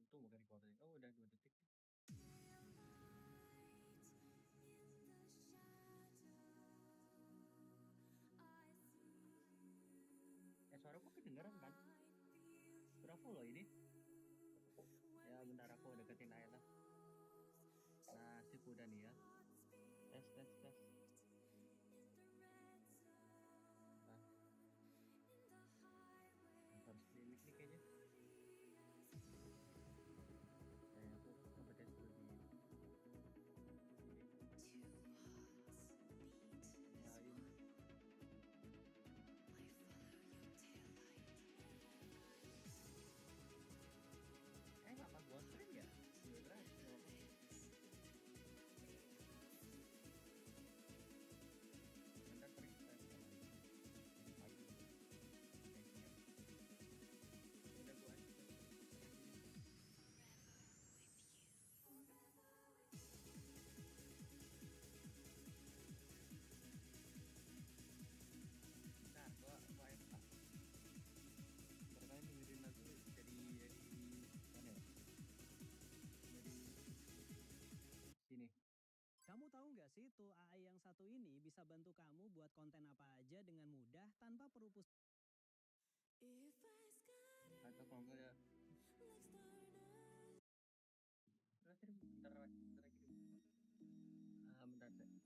Untung bukan recording. Oh udah 2 detik. Suara kok kedengeran kan? Berapa loh ini? Ya bentar aku deketin aja lah. Nah sip udah nih ya. Tes. Nah, harus klinik nih kayaknya. Aku coba tes dulu di ini. Nggak pas buat tren ya? Beneran? Bentar tren kita lagi. Udah buat. Nah, gua FK. Berkali dengerin lagu dari mana ya? Dari sini. Kamu tahu nggak sih tuh AI yang satu ini bisa bantu kamu buat konten apa aja dengan mudah tanpa perlu pusing. Atau kalau enggak ya. Bentar lagi dulu. Bentar deh.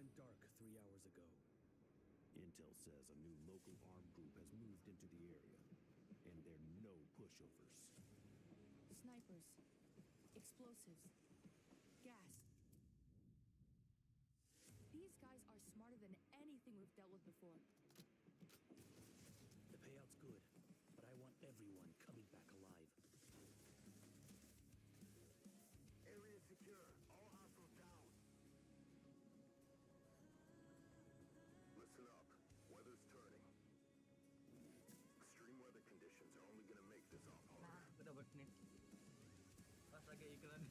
went dark 3 hours ago. Intel says a new local armed group has moved into the area, and they're no pushovers. Snipers, explosives, gas. These guys are smarter than anything we've dealt with before. The payout's good, but I want everyone coming back alive. Area secure. All hostiles down. Listen up. Weather's turning. Extreme weather conditions are only gonna make this off harder. Udah bersenit. Pas lagi iklan.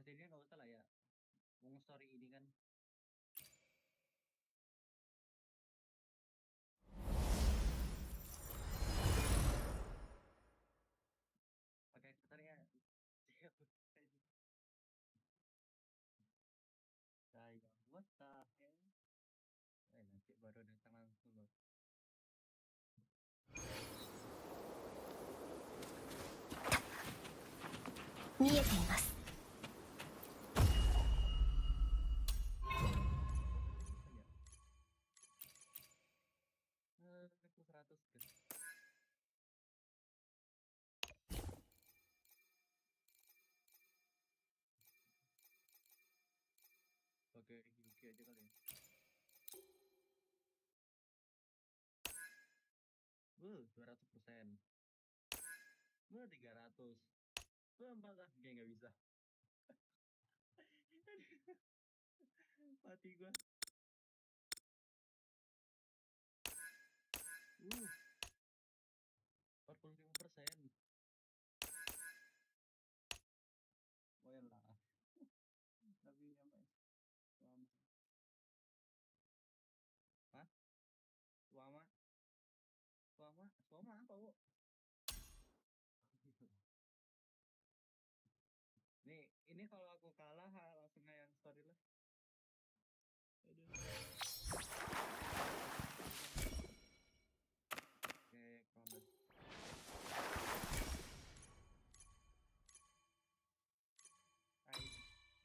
Akhirnya nggak usah lah ya, mau story ini kan. Pakai aksesornya. Kayak what the hell? Nanti baru datang langsung loh. 見えています。 Oke, Yuki aja kali ya. 200%. 300. 400. Kayak nggak bisa. Mati gua. 45%. Lumayan lah. Tapi nyampe. Hah? Suama apa, Bu? Ini kalau aku kalah langsung yang story lah. Aduh. Oke, combat.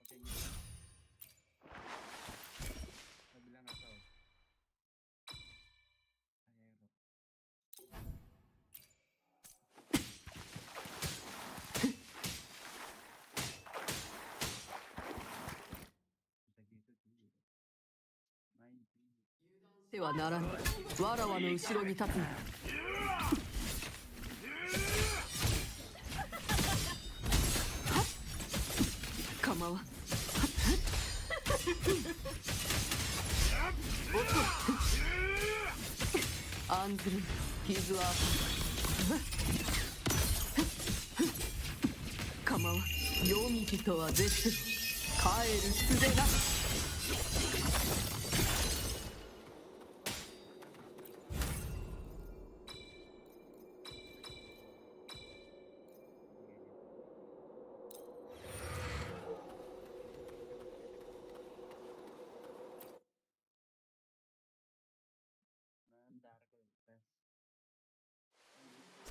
Oke, gitu. Mau bilang nggak tahu. Ayo. てはならぬ。わらわの後ろに立つのだ。構わん。案ずるな。傷は浅い。構わん。読み人は絶する。帰る術なし。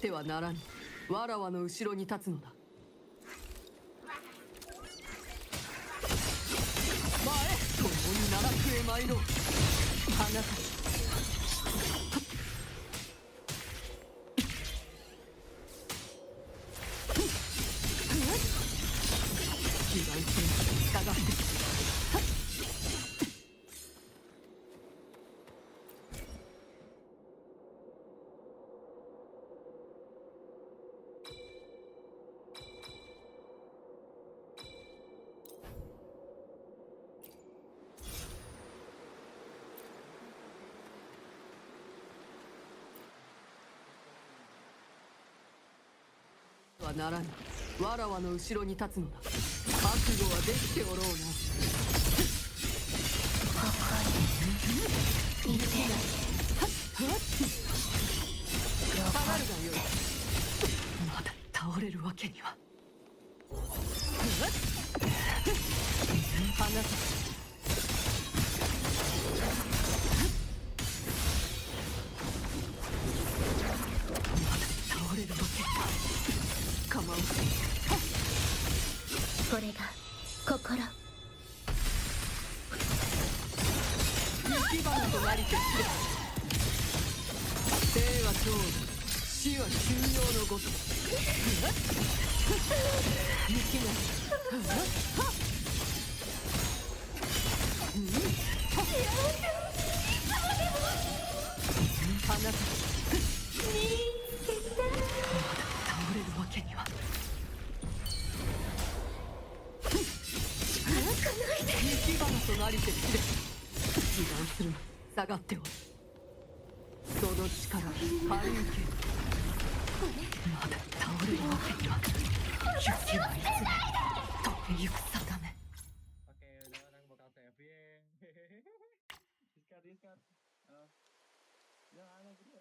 てはならぬ。わらわの後ろに立つのだ。前、共に奈落へ参ろう。花咲油断するな下がってはならぬ。わらわの後ろに立つのだ。覚悟はできておろうな。見て下がるがよい。まだ倒れるわけには。離さ倒れるわけには構わん。これが心。生き花となりてくれ。生は勝利、死は休養のごと。雪があなた倒れるわけには。生き花となりてくれ。油断するな。下がっておる。その力張り受け。まだ倒れるわけには。雪はいつも飛びゆく定め。 Oke, udah orang bakal saving. Discard. Jangan ada bro.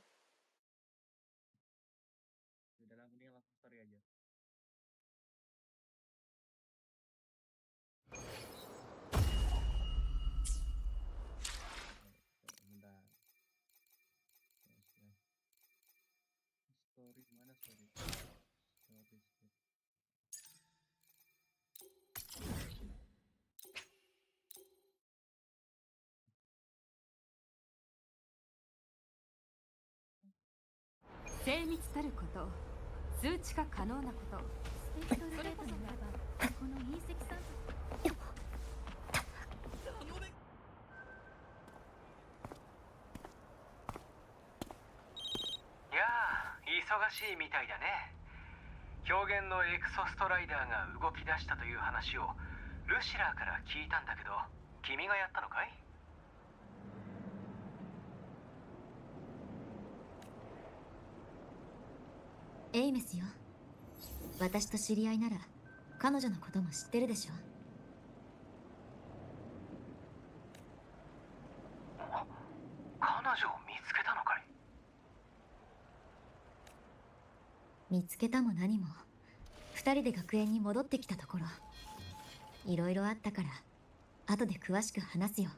Udah lah, mending langsung story aja. Bentar. Story mana story? Story. 精密たること、数値化可能なこと、スペクトルデータになればこの隕石散布。いやあ、忙しいみたいだね。表現のエクソストライダーが動き出したという話をルシラーから聞いたんだけど、君がやったのかい？エイメスよ。私と知り合いなら彼女のことも知ってるでしょ。彼女を見つけたのかい？見つけたも何も、二人で学園に戻ってきたところ。いろいろあったから後で詳しく話すよ。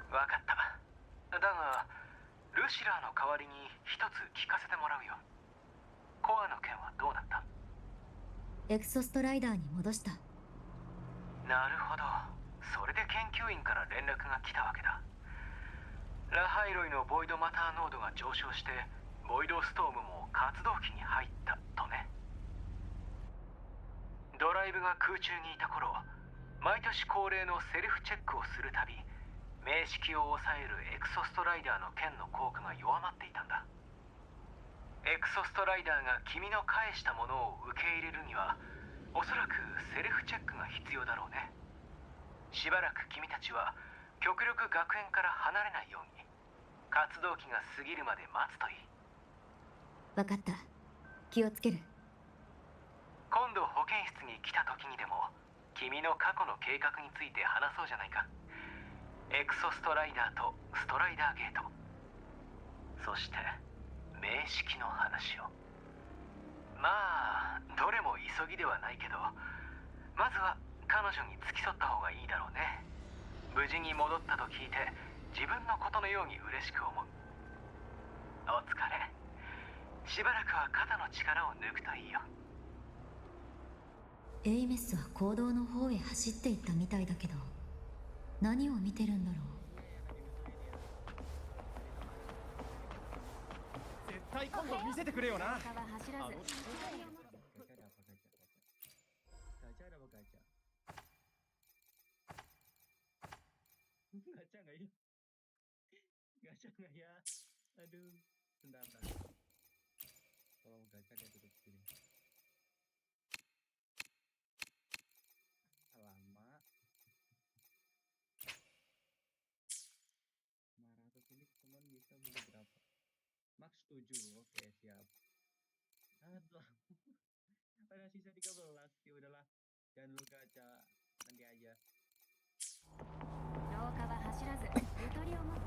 わかった。だがルシラーの代わりに一つ聞かせてもらうよ。コアの件はどうなった？エクソストライダーに戻した。なるほど。それで研究員から連絡が来たわけだ。ラハイロイのボイドマター濃度が上昇してボイドストームも活動期に入ったとね。ドライブが空中にいた頃、毎年恒例のセルフチェックをするたび明式を抑えるエクソストライダーの剣の効果が弱まっていたんだ。エクソストライダーが君の返したものを受け入れるにはおそらくセルフチェックが必要だろうね。しばらく君たちは極力学園から離れないように活動期が過ぎるまで待つといい。わかった。気をつける。今度保健室に来た時にでも君の過去の計画について話そうじゃないか。エクソストライダーとストライダーゲート、そして名式の話を。まあどれも急ぎではないけど、まずは彼女に付き添った方がいいだろうね。無事に戻ったと聞いて自分のことのように嬉しく思う。お疲れ。しばらくは肩の力を抜くといいよ。エイメスは坑道の方へ走っていったみたいだけど、何を見てるんだろう。絶対今度見せてくれよな。廊下は走らずゆとりを持って Gacha ada apa gacha? Gacha nggak ya? Gacha nggak ya? Aduh, bentar. Kalau mau gacha dia tutup sini. Lama. 500 ini teman bisa beli berapa? Max 7, oke siap. Aduh, ada sisa 13. Ya udahlah, jangan lu gacha nanti aja. 廊下は走らずゆとりを持って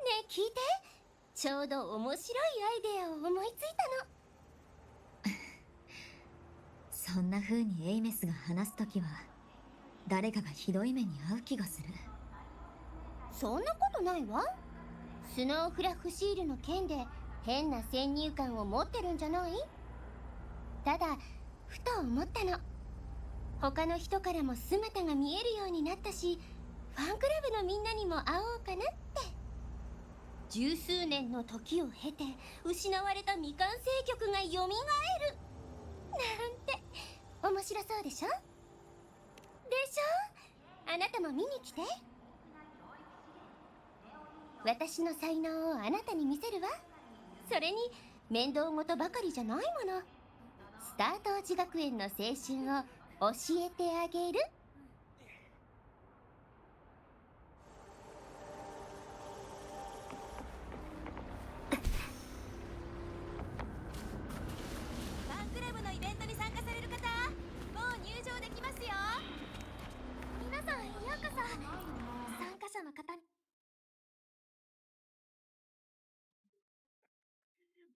ねえ聞いて、ちょうど面白いアイデアを思いついたの。そんな風にエイメスが話すときは、誰かがひどい目に遭う気がする。そんなことないわ。スノーフラッフシールの件で変な先入観を持ってるんじゃない？ただふと思ったの。他の人からも姿が見えるようになったし、ファンクラブのみんなにも会おうかなって。十数年の時を経て失われた未完成曲がよみがえるなんて面白そうでしょ？でしょ？あなたも見に来て。私の才能をあなたに見せるわ。それに面倒事ばかりじゃないもの。スタートーチ学園の青春を教えてあげる。ファンクラブのイベントに参加される方、もう入場できますよ。皆さんようこそ。参加者の方に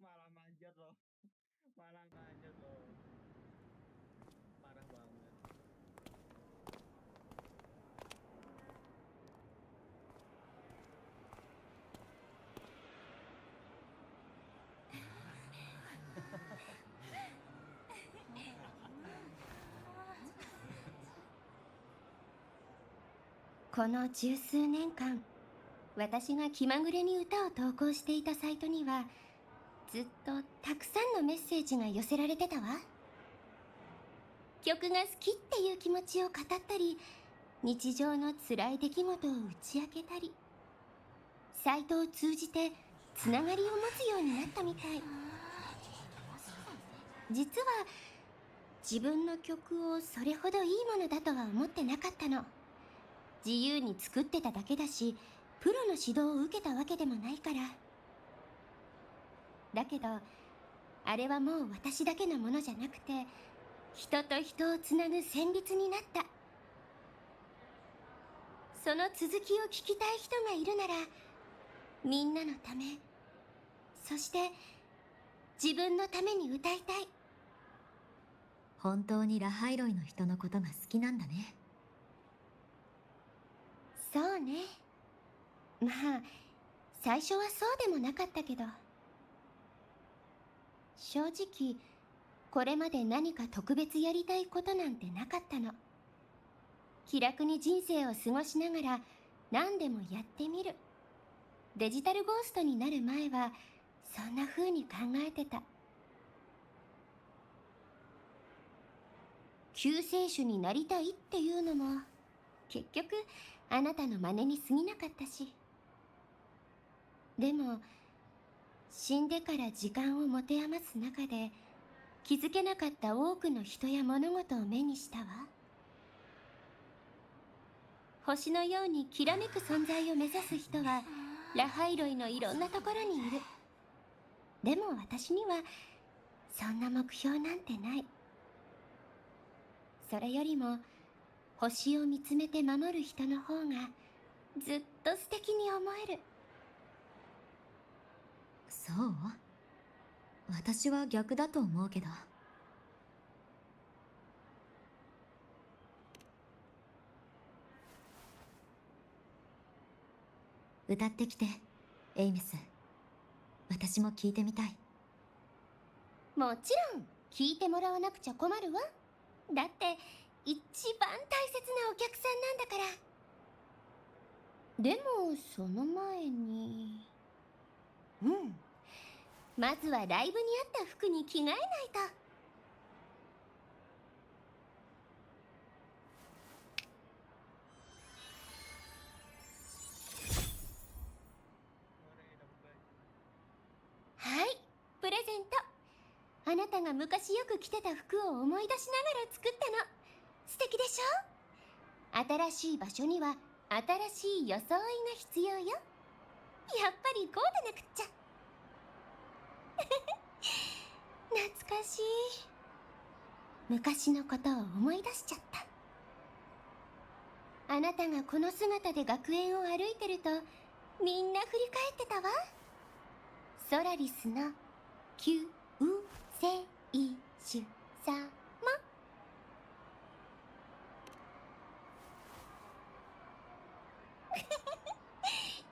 Malah manjat loh. Malah manjat loh. Parah banget.「この十数年間、私が気まぐれに歌を投稿していたサイトにはずっとたくさんのメッセージが寄せられてたわ。曲が好きっていう気持ちを語ったり、日常の辛い出来事を打ち明けたり、サイトを通じてつながりを持つようになったみたい。実は自分の曲をそれほどいいものだとは思ってなかったの。自由に作ってただけだし、プロの指導を受けたわけでもないから。だけどあれはもう私だけのものじゃなくて、人と人をつなぐ旋律になった。その続きを聞きたい人がいるなら、みんなのため、そして自分のために歌いたい。本当にラハイロイの人のことが好きなんだね。そうね。まあ最初はそうでもなかったけど、正直これまで何か特別やりたいことなんてなかったの。気楽に人生を過ごしながら何でもやってみる。デジタルゴーストになる前はそんな風に考えてた。救世主になりたいっていうのも結局あなたの真似に過ぎなかったし。でも死んでから時間を持て余す中で気づけなかった多くの人や物事を目にしたわ。星のようにきらめく存在を目指す人はラハイロイのいろんなところにいる。でも私にはそんな目標なんてない。それよりも星を見つめて守る人の方がずっと素敵に思える。そう？私は逆だと思うけど。歌ってきて、エイメス。私も聞いてみたい。もちろん聞いてもらわなくちゃ困るわ。だって一番大切なお客さんなんだから。でもその前に、まずはライブに合った服に着替えないと。はい、プレゼント。あなたが昔よく着てた服を思い出しながら作ったの。素敵でしょ？新しい場所には新しい装いが必要よ。やっぱりこうでなくっちゃ。懐かしい。昔のことを思い出しちゃった。あなたがこの姿で学園を歩いてるとみんな振り返ってたわ。ソラリスの救世主様。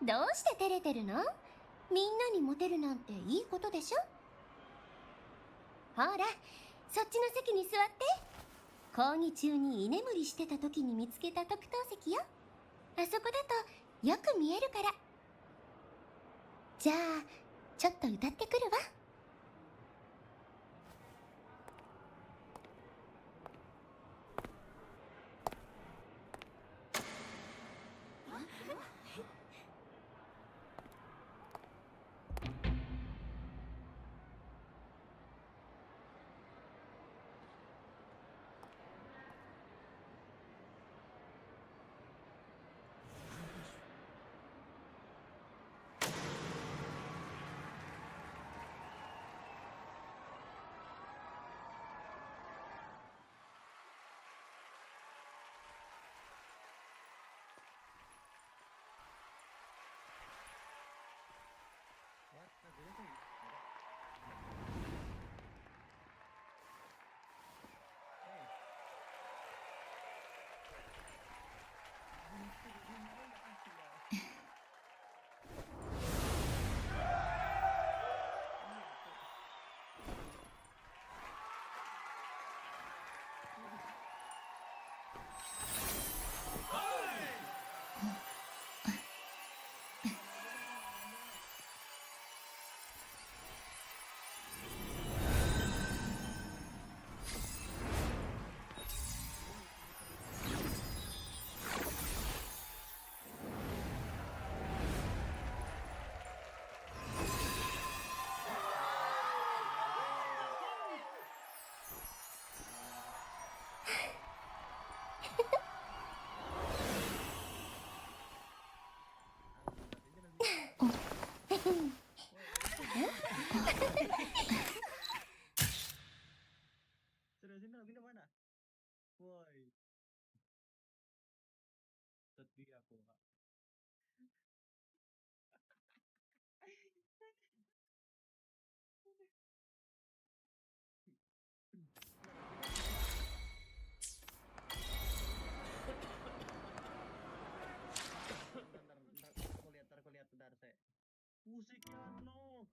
どうして照れてるの？みんなにモテるなんていいことでしょ？ほら、そっちの席に座って。講義中に居眠りしてた時に見つけた特等席よ。あそこだとよく見えるから。じゃあちょっと歌ってくるわ。Terusin lagi mana? Woi. Sedih aku, Kak. Ntar aku lihat bentar saya. Musiknya no.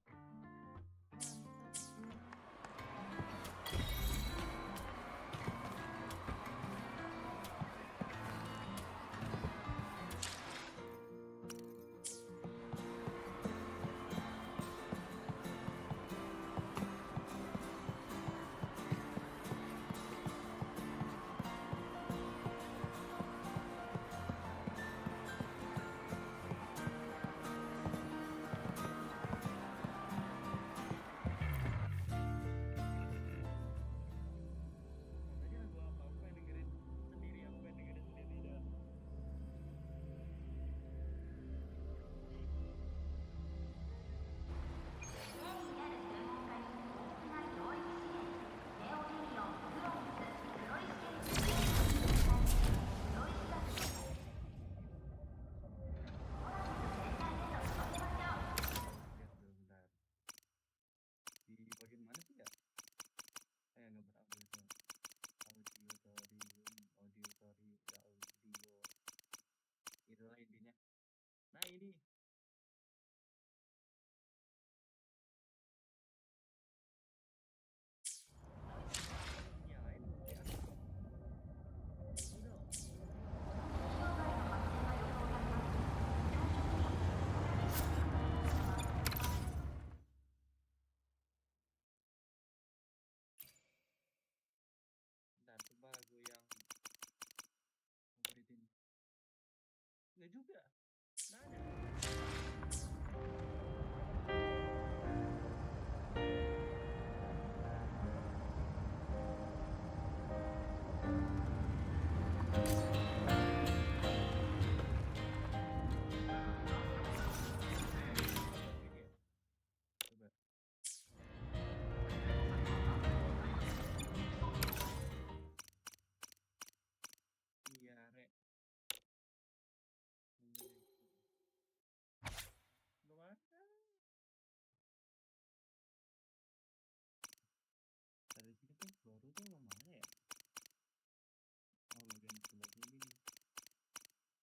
Nggak juga. Nggak ada. Coba. Iya, Rek. Belum ada. Dari sini tuh baru tuh yang mana ya? Oh, bagian sebelah sini nih.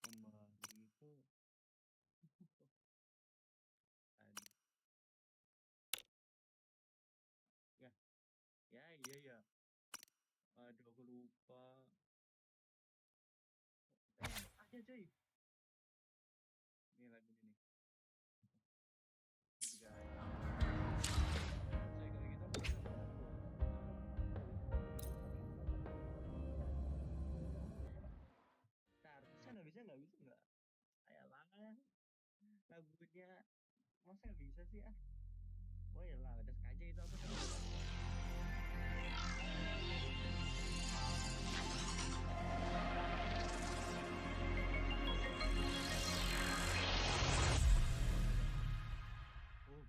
Kembali itu ada. Ya, iya ya. Aduh, aku lupa. Ada coy. Ini lagu ini nih. Ini juga ada. Coy, kalau gitu aku bisa dulu. Ntar, bisa nggak? Ayolah. Lagunya masa nggak bisa sih ah? Oh ya lah, udah sengaja itu aku tadi. Oh.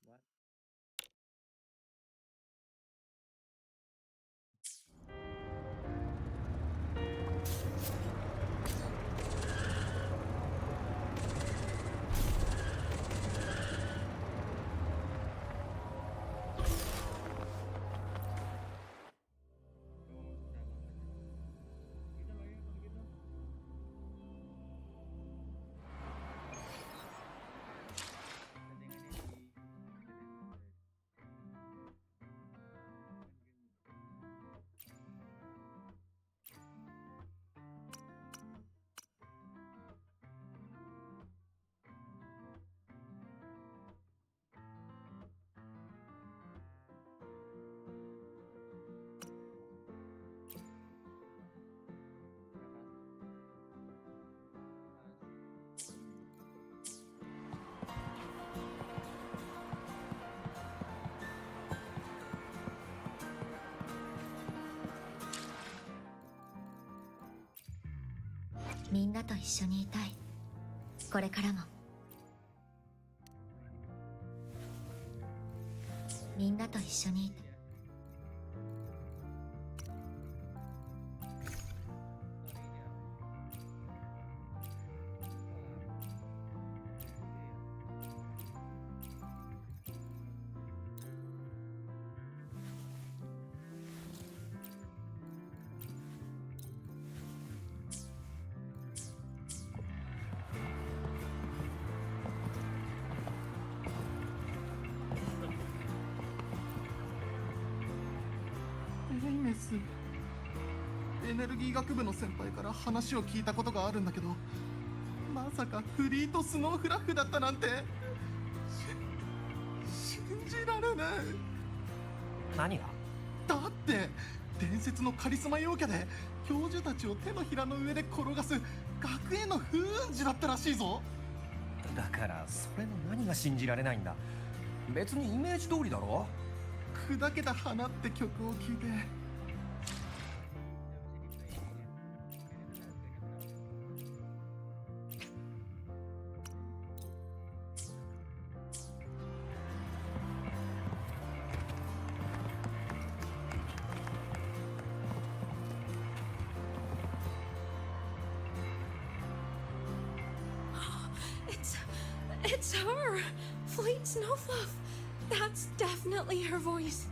What? みんなと一緒にいたい。これからも。みんなと一緒にいたい。エイメス、エネルギー学部の先輩から話を聞いたことがあるんだけど、まさかフリートスノーフラッグだったなんて信じられない。何が？だって伝説のカリスマ陽キャで教授たちを手のひらの上で転がす学園の風雲児だったらしいぞ。だからそれの何が信じられないんだ。別にイメージ通りだろ。砕けた花って曲を聴いてIt's her! Fleet Snowfluff! That's definitely her voice.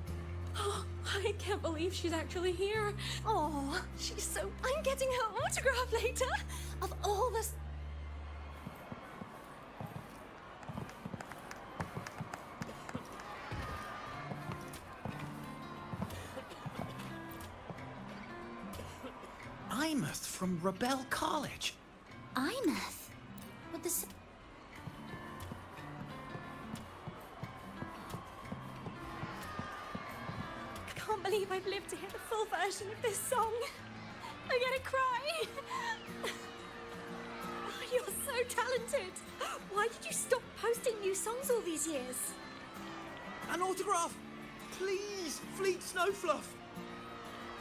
Oh, I can't believe she's actually here. Oh, she's so... I'm getting her autograph later! Of all the... Imeth from Rebel College. Imeth? With the... I can't believe I've lived to hear the full version of this song. I'm gonna cry. Oh, you're so talented. Why did you stop posting new songs all these years? An autograph! Please, Fleet Snowfluff!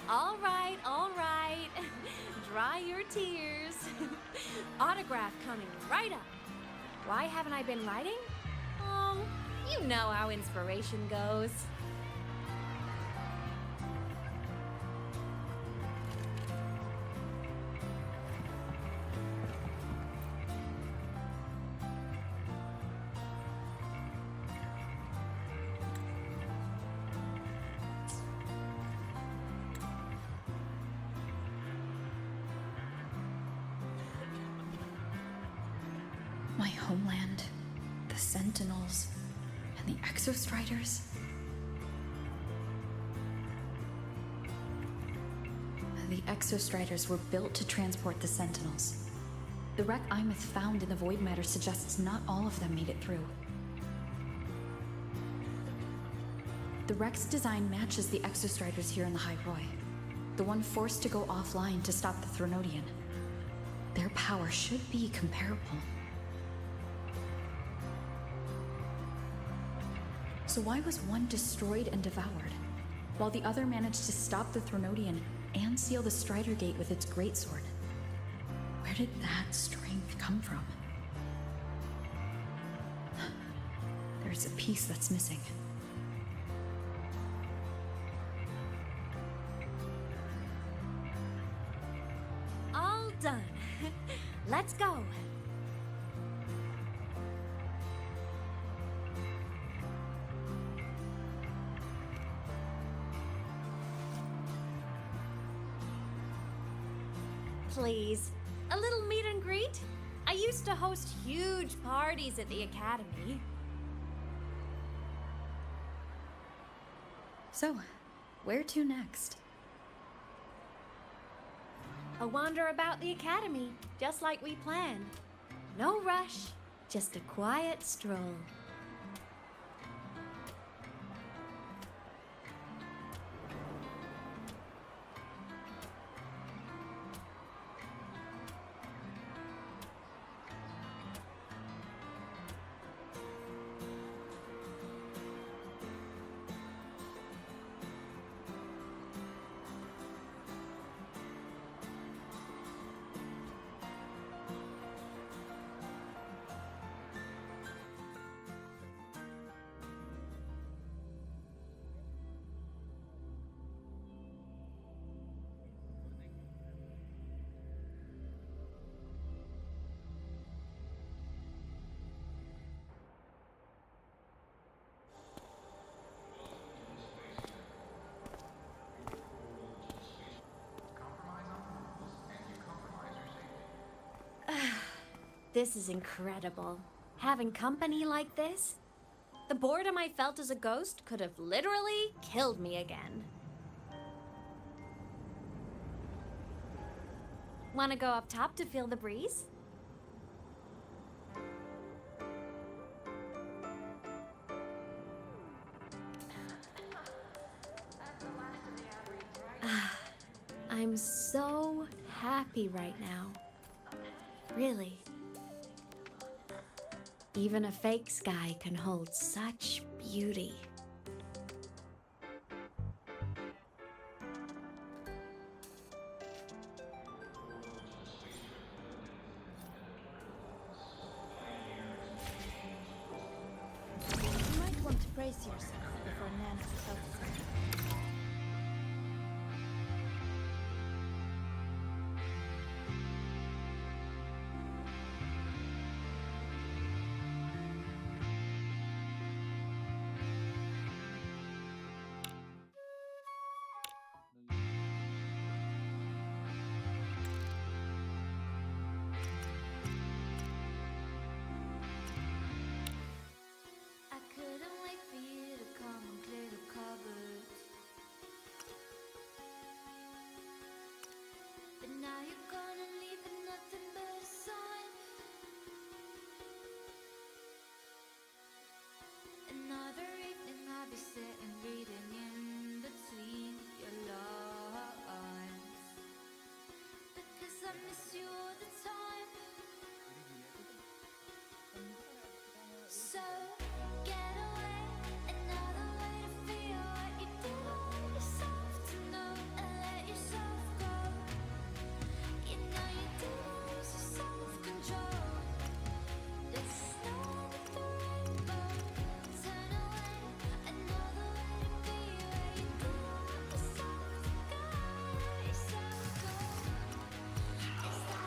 All right, all right. Dry your tears. Autograph coming right up. Why haven't I been writing? Oh, you know how inspiration goes. My homeland, the Sentinels, and the Exostriders. The Exostriders were built to transport the Sentinels. The wreck Imeth found in the Void Matter suggests not all of them made it through. The wreck's design matches the Exostriders here in the High Roy, the one forced to go offline to stop the Thronodian. Their power should be comparable. So why was one destroyed and devoured, while the other managed to stop the Thronodian and seal the Strider Gate with its greatsword? Where did that strength come from? There's a piece that's missing. All done. Let's go. Please, a little meet and greet? I used to host huge parties at the academy. So, where to next? A wander about the academy, just like we planned. No rush, just a quiet stroll. This is incredible. Having company like this? The boredom I felt as a ghost could have literally killed me again. Want to go up top to feel the breeze? I'm so happy right now. Really. Even a fake sky can hold such beauty. You might want to brace yourself before Nana's health center. I couldn't wait for you to come and clear the cupboard. But now you're gone and leaving nothing but a sign. Another evening I'll be sitting reading in between your lines. Because I miss you all the time. So get away, another way to feel what you did all yourself to know and let yourself go. You know you did lose your self-control. There's snow under the rainbow. Turn away, another way to be where you did all yourself to go. Let yourself go. It's like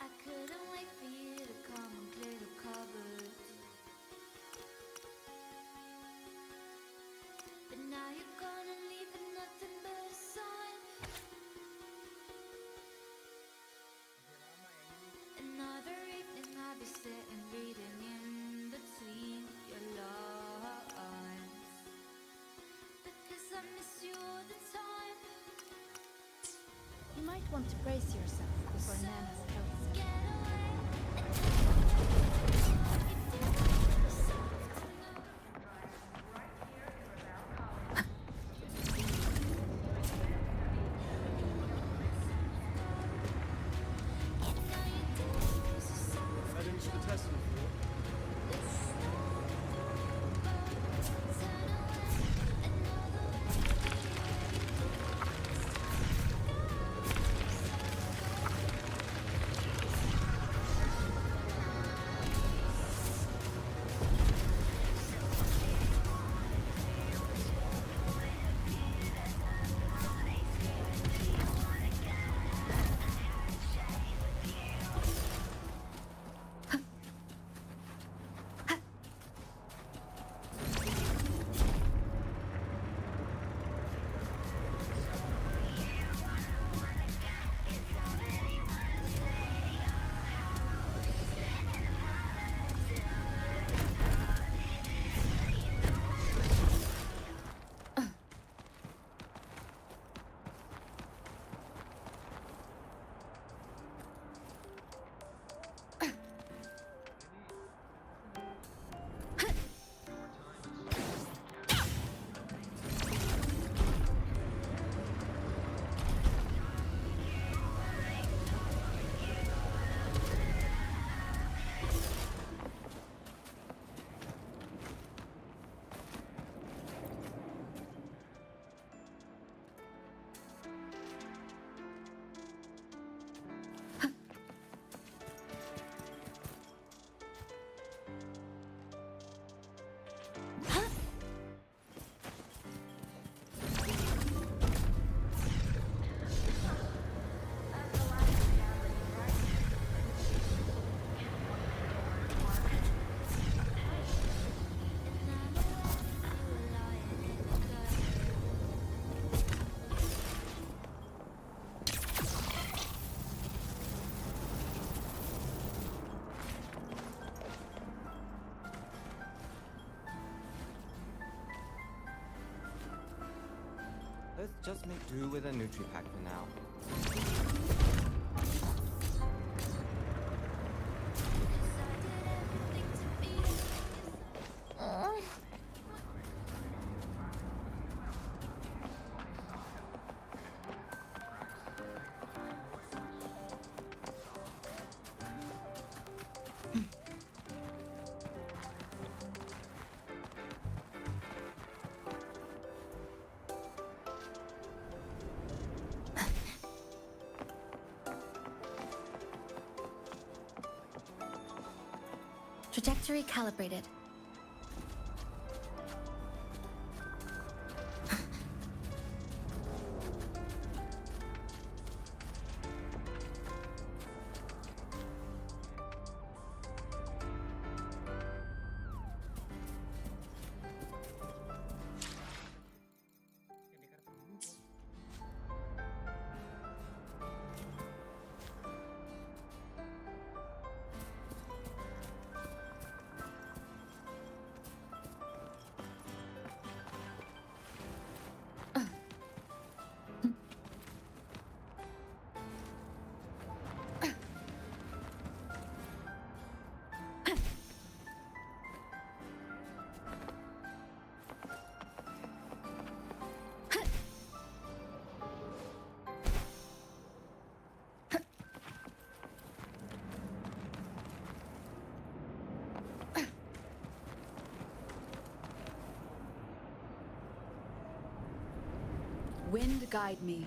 I couldn't wait for you to come and clear the cupboard. But now you're gone and leaving nothing but a sign. Another evening I'll be sitting reading in between your lines. Because I miss you all the time. You might want to brace yourself before Nana's health center. Get away, Head into the testing floor. just make do with a Nutri-Pack for now. Trajectory calibrated. Wind guide me.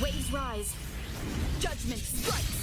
Waves rise. Judgment strikes.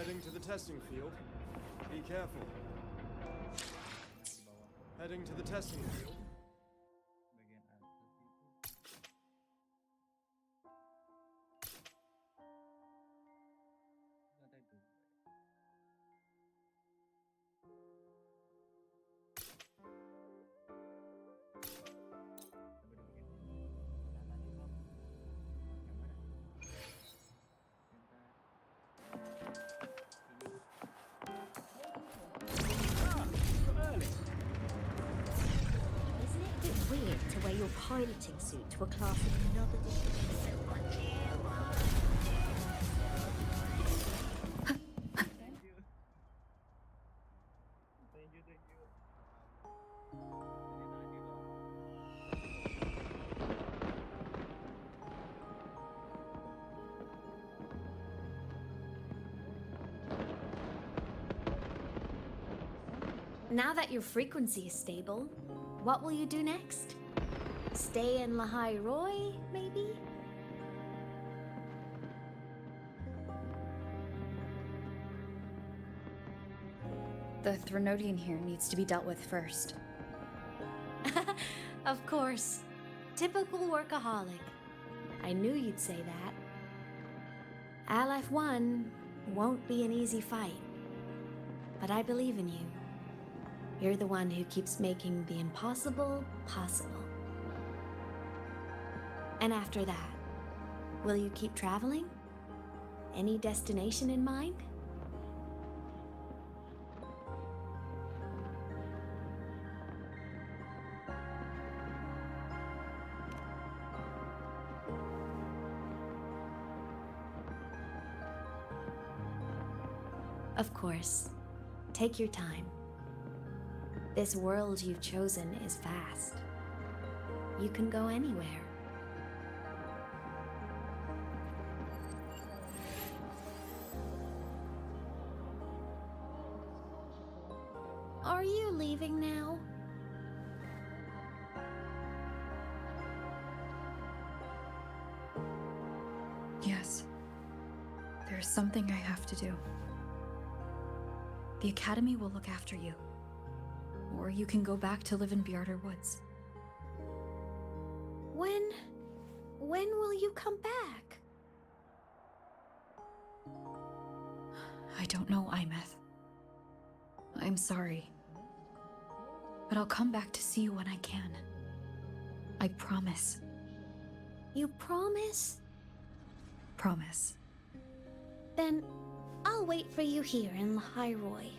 Heading to the testing field. Be careful. Heading to the testing field. Bagian atas itu. Lantai 2. Coba dibikin. Nah, tadi Bang. Yang mana? Bentar. Ini. Isn't it a bit weird to wear your piloting suit to a class of another discipline? Thank you. Thank you. Ini tadi loh. Now that your frequency is stable, what will you do next? Stay in Lahai Roy, maybe? The Threnodian here needs to be dealt with first. Of course. Typical workaholic. I knew you'd say that. LF1 won't be an easy fight. But I believe in you. You're the one who keeps making the impossible possible. And after that, will you keep traveling? Any destination in mind? Of course. Take your time. This world you've chosen is vast. You can go anywhere. Are you leaving now? Yes. There's something I have to do. The Academy will look after you. Or you can go back to live in Bjarder Woods. When will you come back? I don't know, Imeth. I'm sorry. But I'll come back to see you when I can. I promise. You promise? Promise. Then I'll wait for you here in Lahai Roy.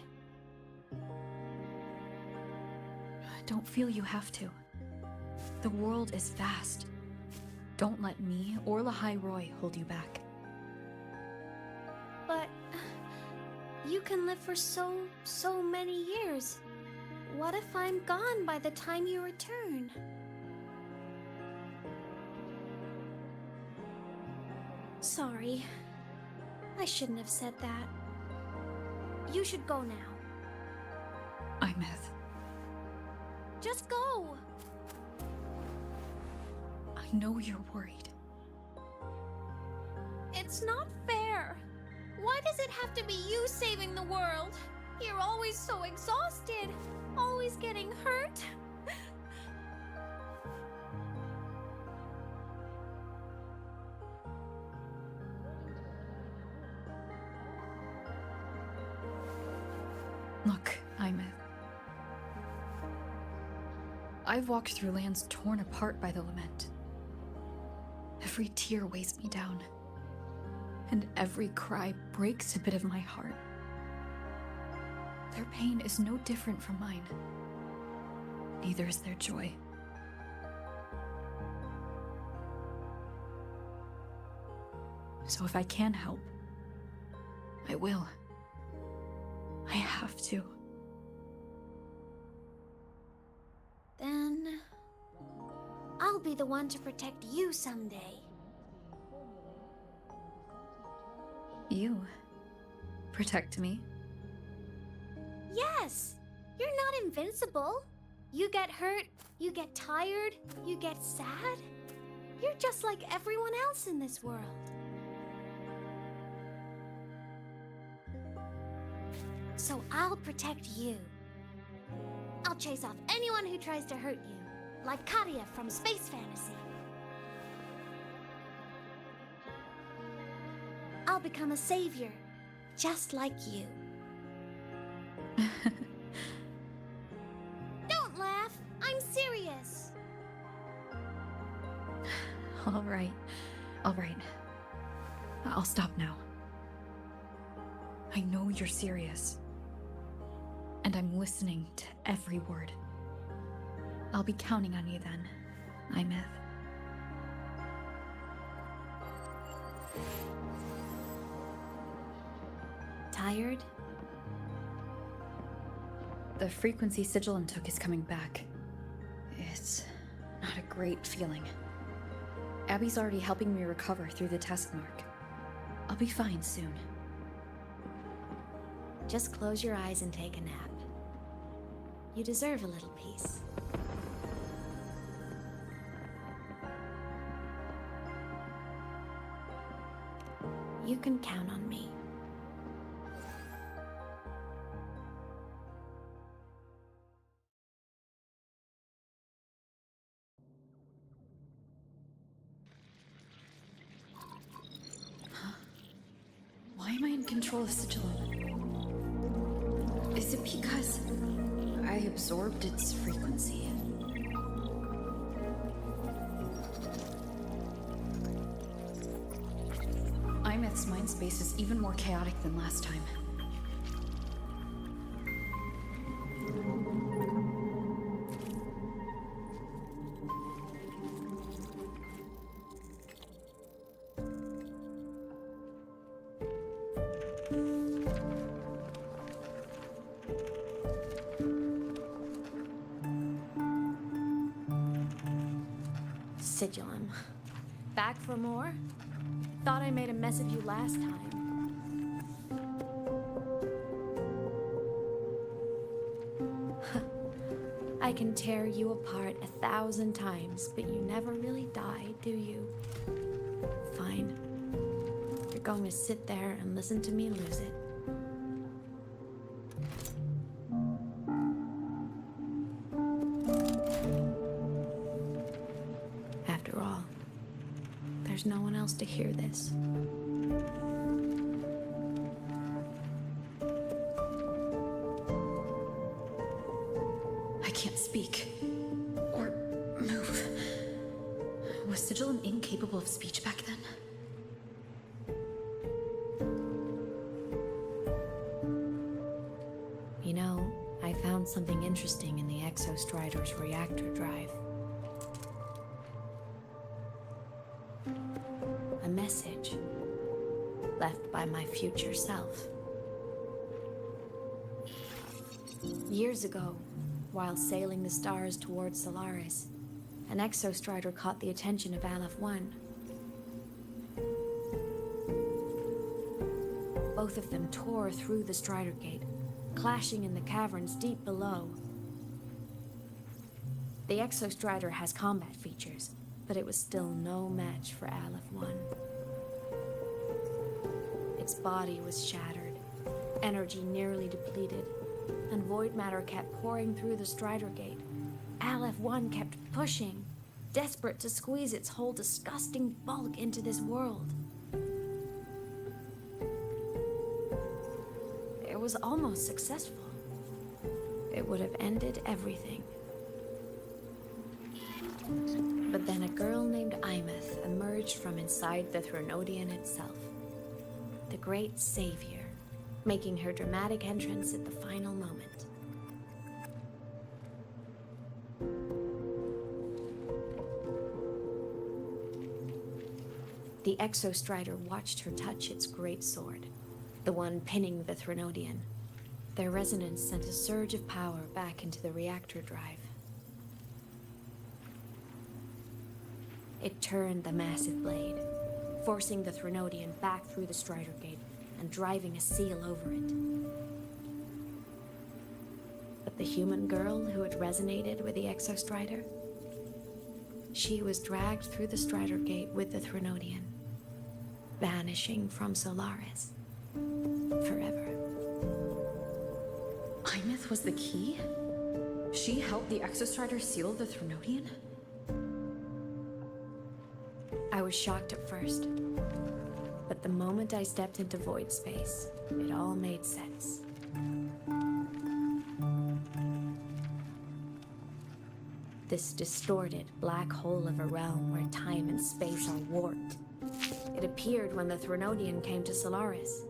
Don't feel you have to. The world is vast. Don't let me or Lahai Roy hold you back. But you can live for so many years. What if I'm gone by the time you return? Sorry. I shouldn't have said that. You should go now. Imeth. Just go! I know you're worried. It's not fair. Why does it have to be you saving the world? You're always so exhausted, always getting hurt. Look, Imeth. I've walked through lands torn apart by the lament. Every tear weighs me down, and every cry breaks a bit of my heart. Their pain is no different from mine. Neither is their joy. So if I can help, I will. I have to. Then I'll be the one to protect you someday. You protect me? Yes! You're not invincible. You get hurt, you get tired, you get sad. You're just like everyone else in this world. So I'll protect you. I'll chase off anyone who tries to hurt you, like Katia from Space Fantasy. I'll become a savior, just like you. Don't laugh! I'm serious! All right. I'll stop now. I know you're serious. And I'm listening to every word. I'll be counting on you then, Imeth. Tired? The frequency Sigilum took is coming back. It's not a great feeling. Abby's already helping me recover through the test mark. I'll be fine soon. Just close your eyes and take a nap. You deserve a little peace. You can count on me. Why am I in control of Sigilum? Is it because I absorbed its frequency? Imeth's mind space is even more chaotic than last time. Sigilum. Back for more? Thought I made a mess of you last time. I can tear you apart 1,000 times, but you never really die, do you? Fine. You're going to sit there and listen to me lose it. After all, there's no one else to hear this. I can't speak or move. Was Sigilum incapable of speech back then? You know, I found something interesting in the Exostrider's reactor drive. A message left by my future self. Years ago, while sailing the stars towards Solaris, an Exostrider caught the attention of Aleph 1. Both of them tore through the Strider Gate, clashing in the caverns deep below. The Exostrider has combat features, but it was still no match for Aleph 1. Its body was shattered, energy nearly depleted, and void matter kept pouring through the Strider Gate. Aleph 1 kept pushing, desperate to squeeze its whole disgusting bulk into this world. It was almost successful. It would have ended everything. But then a girl named Imeth emerged from inside the Threnodian itself. The great savior, making her dramatic entrance at the final moment. The Exostrider watched her touch its great sword, the one pinning the Threnodian. Their resonance sent a surge of power back into the reactor drive. It turned the massive blade, forcing the Threnodian back through the Strider Gate and driving a seal over it. But the human girl who had resonated with the Exostrider, she was dragged through the Strider Gate with the Threnodian, vanishing from Solaris forever. Imeth was the key? She helped the Exostrider seal the Threnodian? I was shocked at first, but the moment I stepped into void space, it all made sense. This distorted black hole of a realm where time and space are warped. It appeared when the Threnodian came to Solaris.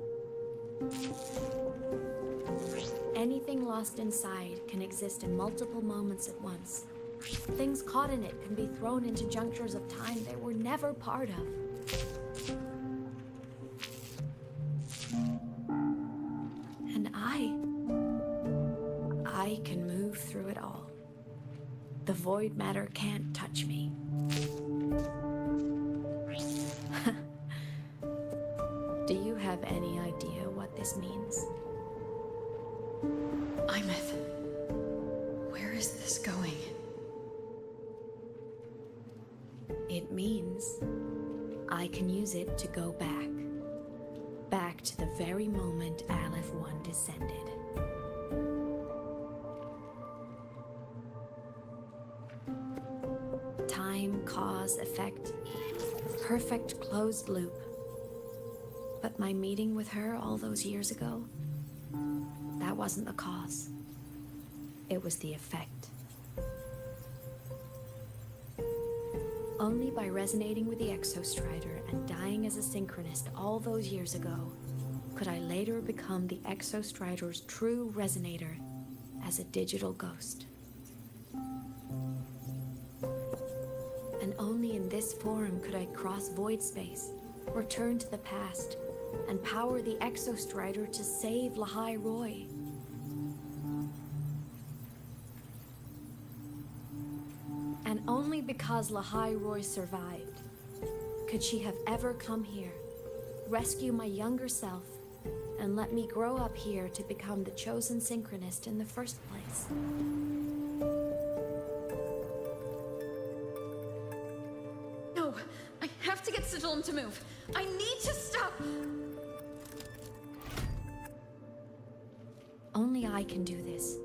Anything lost inside can exist in multiple moments at once. Things caught in it can be thrown into junctures of time they were never part of. And I can move through it all. The void matter can't touch me. Do you have any idea what this means? Imeth, where is this going? It means I can use it to go back. Back to the very moment Aleph 1 descended. Time, cause, effect. Perfect closed loop. But my meeting with her all those years ago, that wasn't the cause. It was the effect. Only by resonating with the Exostrider and dying as a synchronist all those years ago could I later become the Exostrider's true resonator as a digital ghost. And only in this form could I cross void space, return to the past, and power the Exostrider to save Lahai Roy. And only because Lahai Roy survived could she have ever come here, rescue my younger self, and let me grow up here to become the chosen synchronist in the first place. No, I have to get Sigillum to move. I need to stop. Only I can do this.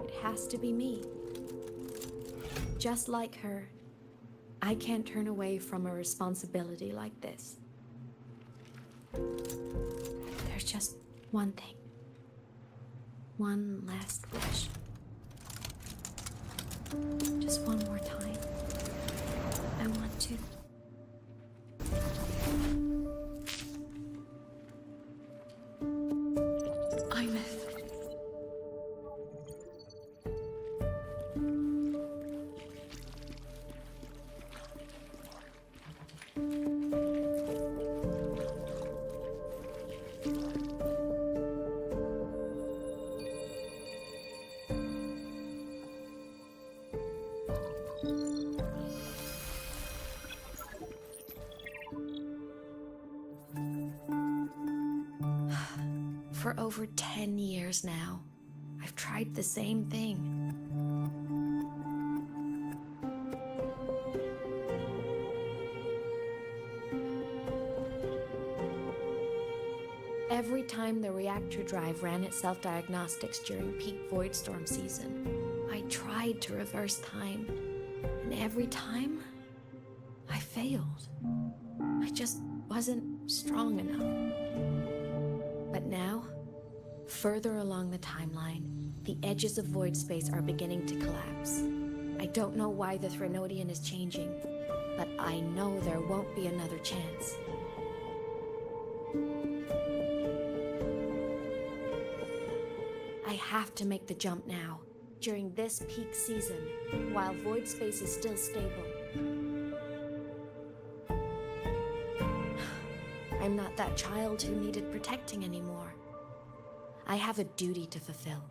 It has to be me. Just like her, I can't turn away from a responsibility like this. There's just one thing. One last wish. Just one more time. I want to. Imeth. For over 10 years now, I've tried the same thing. Every time the reactor drive ran its self-diagnostics during peak void storm season, I tried to reverse time, and every time, I failed. I just wasn't strong enough. But now, further along the timeline, the edges of void space are beginning to collapse. I don't know why the Threnodian is changing, but I know there won't be another chance. I have to make the jump now, during this peak season, while void space is still stable. I'm not that child who needed protecting anymore. I have a duty to fulfill.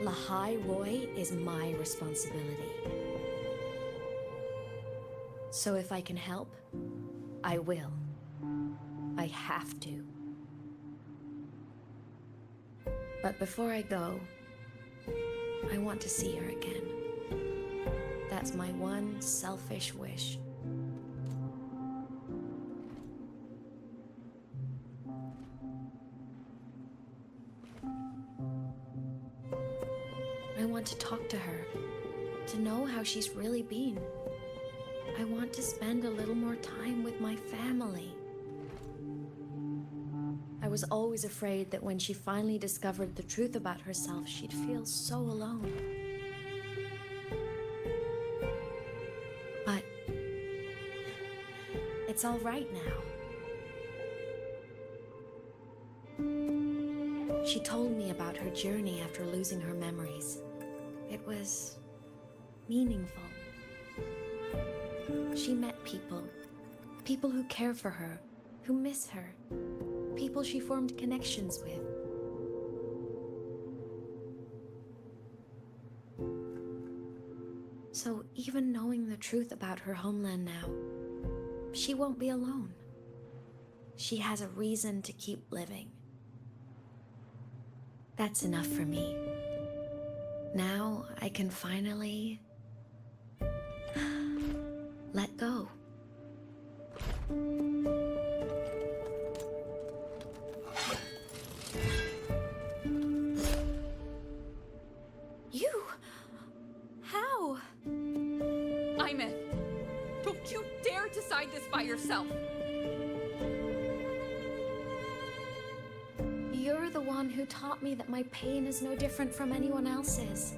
Lahai Roy is my responsibility. So if I can help, I will. I have to. But before I go, I want to see her again. That's my one selfish wish. want to talk to her, to know how she's really been. I want to spend a little more time with my family. I was always afraid that when she finally discovered the truth about herself, she'd feel so alone. But it's all right now. She told me about her journey after losing her memories. It was meaningful. She met people who care for her, who miss her, people she formed connections with. So even knowing the truth about her homeland now, she won't be alone. She has a reason to keep living. That's enough for me. Now I can finally let go. You? How? Imeth, don't you dare decide this by yourself! You're the one who taught me that my pain is no different from anyone else's.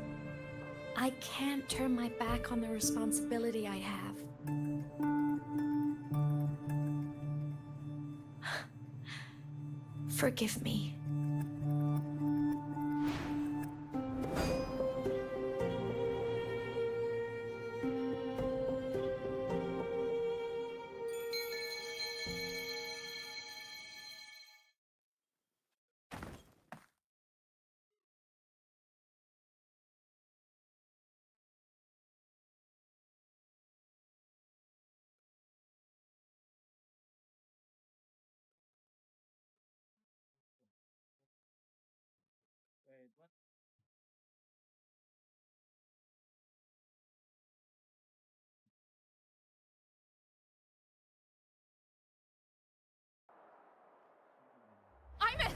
I can't turn my back on the responsibility I have. Forgive me. Wait, what? Imeth!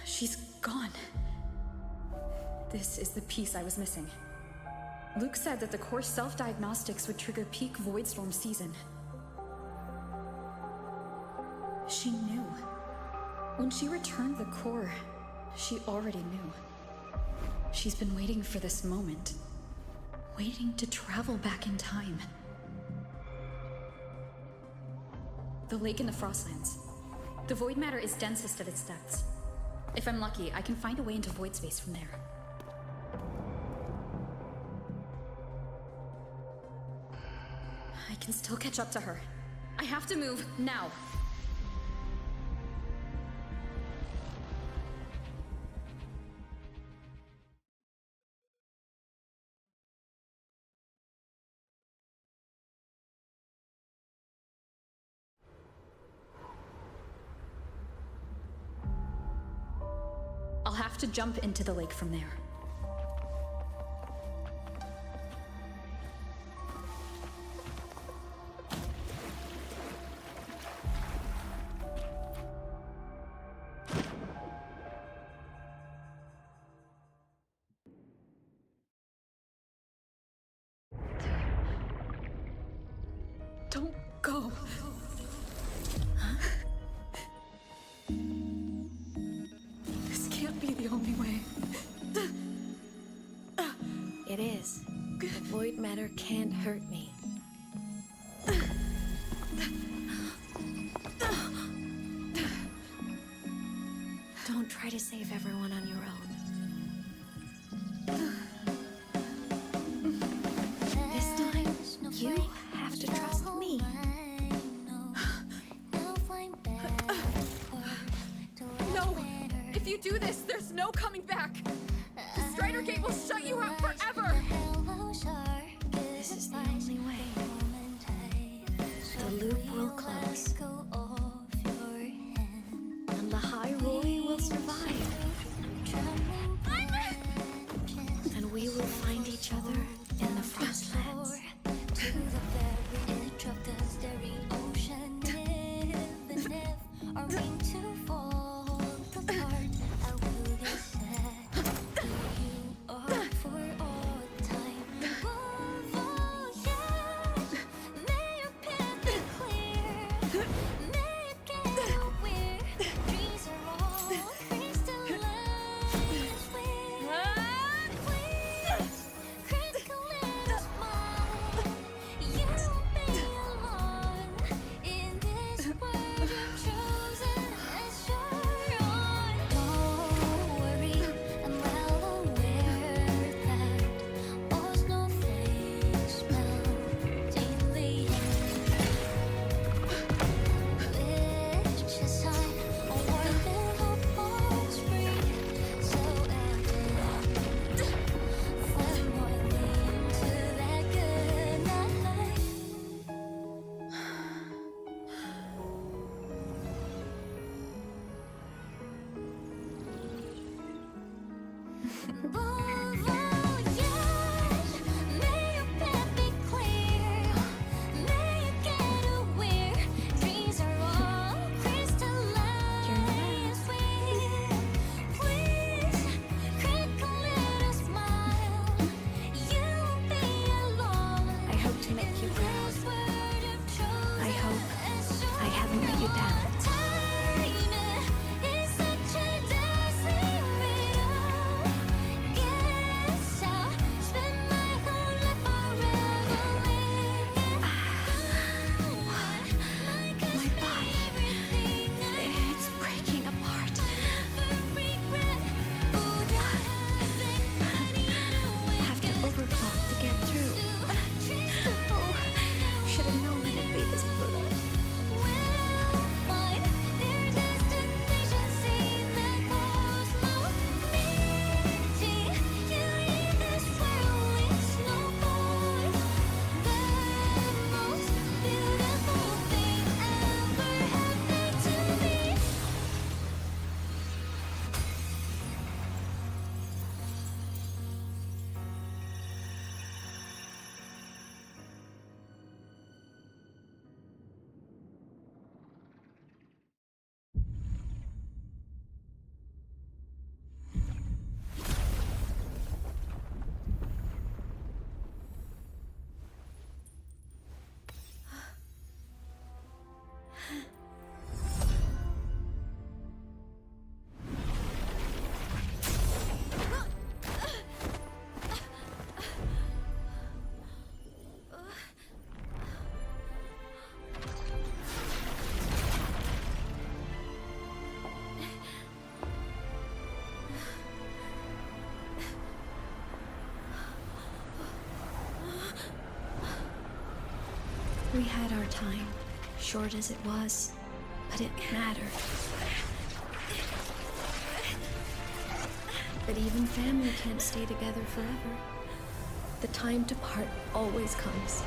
She's gone. This is the piece I was missing. Luke said that the core self-diagnostics would trigger peak Voidstorm season. She knew. When she returned the core, she already knew. She's been waiting for this moment. Waiting to travel back in time. The lake in the Frostlands. The void matter is densest at its depths. If I'm lucky, I can find a way into void space from there. I can still catch up to her. I have to move now. I'll have to jump into the lake from there. Don't go. This can't be the only way. It is. The void matter can't hurt me. Don't try to save everyone on your own. This time, you have to trust me. No! If you do this, there's no coming back! The Strider Gate will shut you out forever! This is the only way. The loop will close. And the Hyrule will survive. And we will find each other in the Frostlands. We had our time, short as it was, but it mattered. But even family can't stay together forever. The time to part always comes.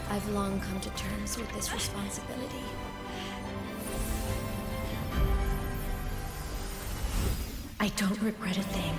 I've long come to terms with this responsibility. I don't regret a thing.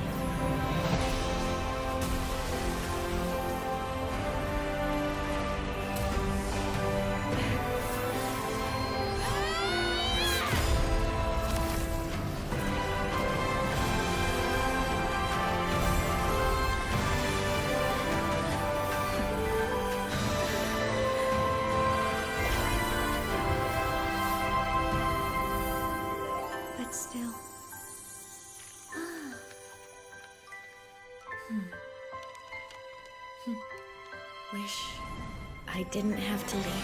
But still. Wish I didn't have to leave you.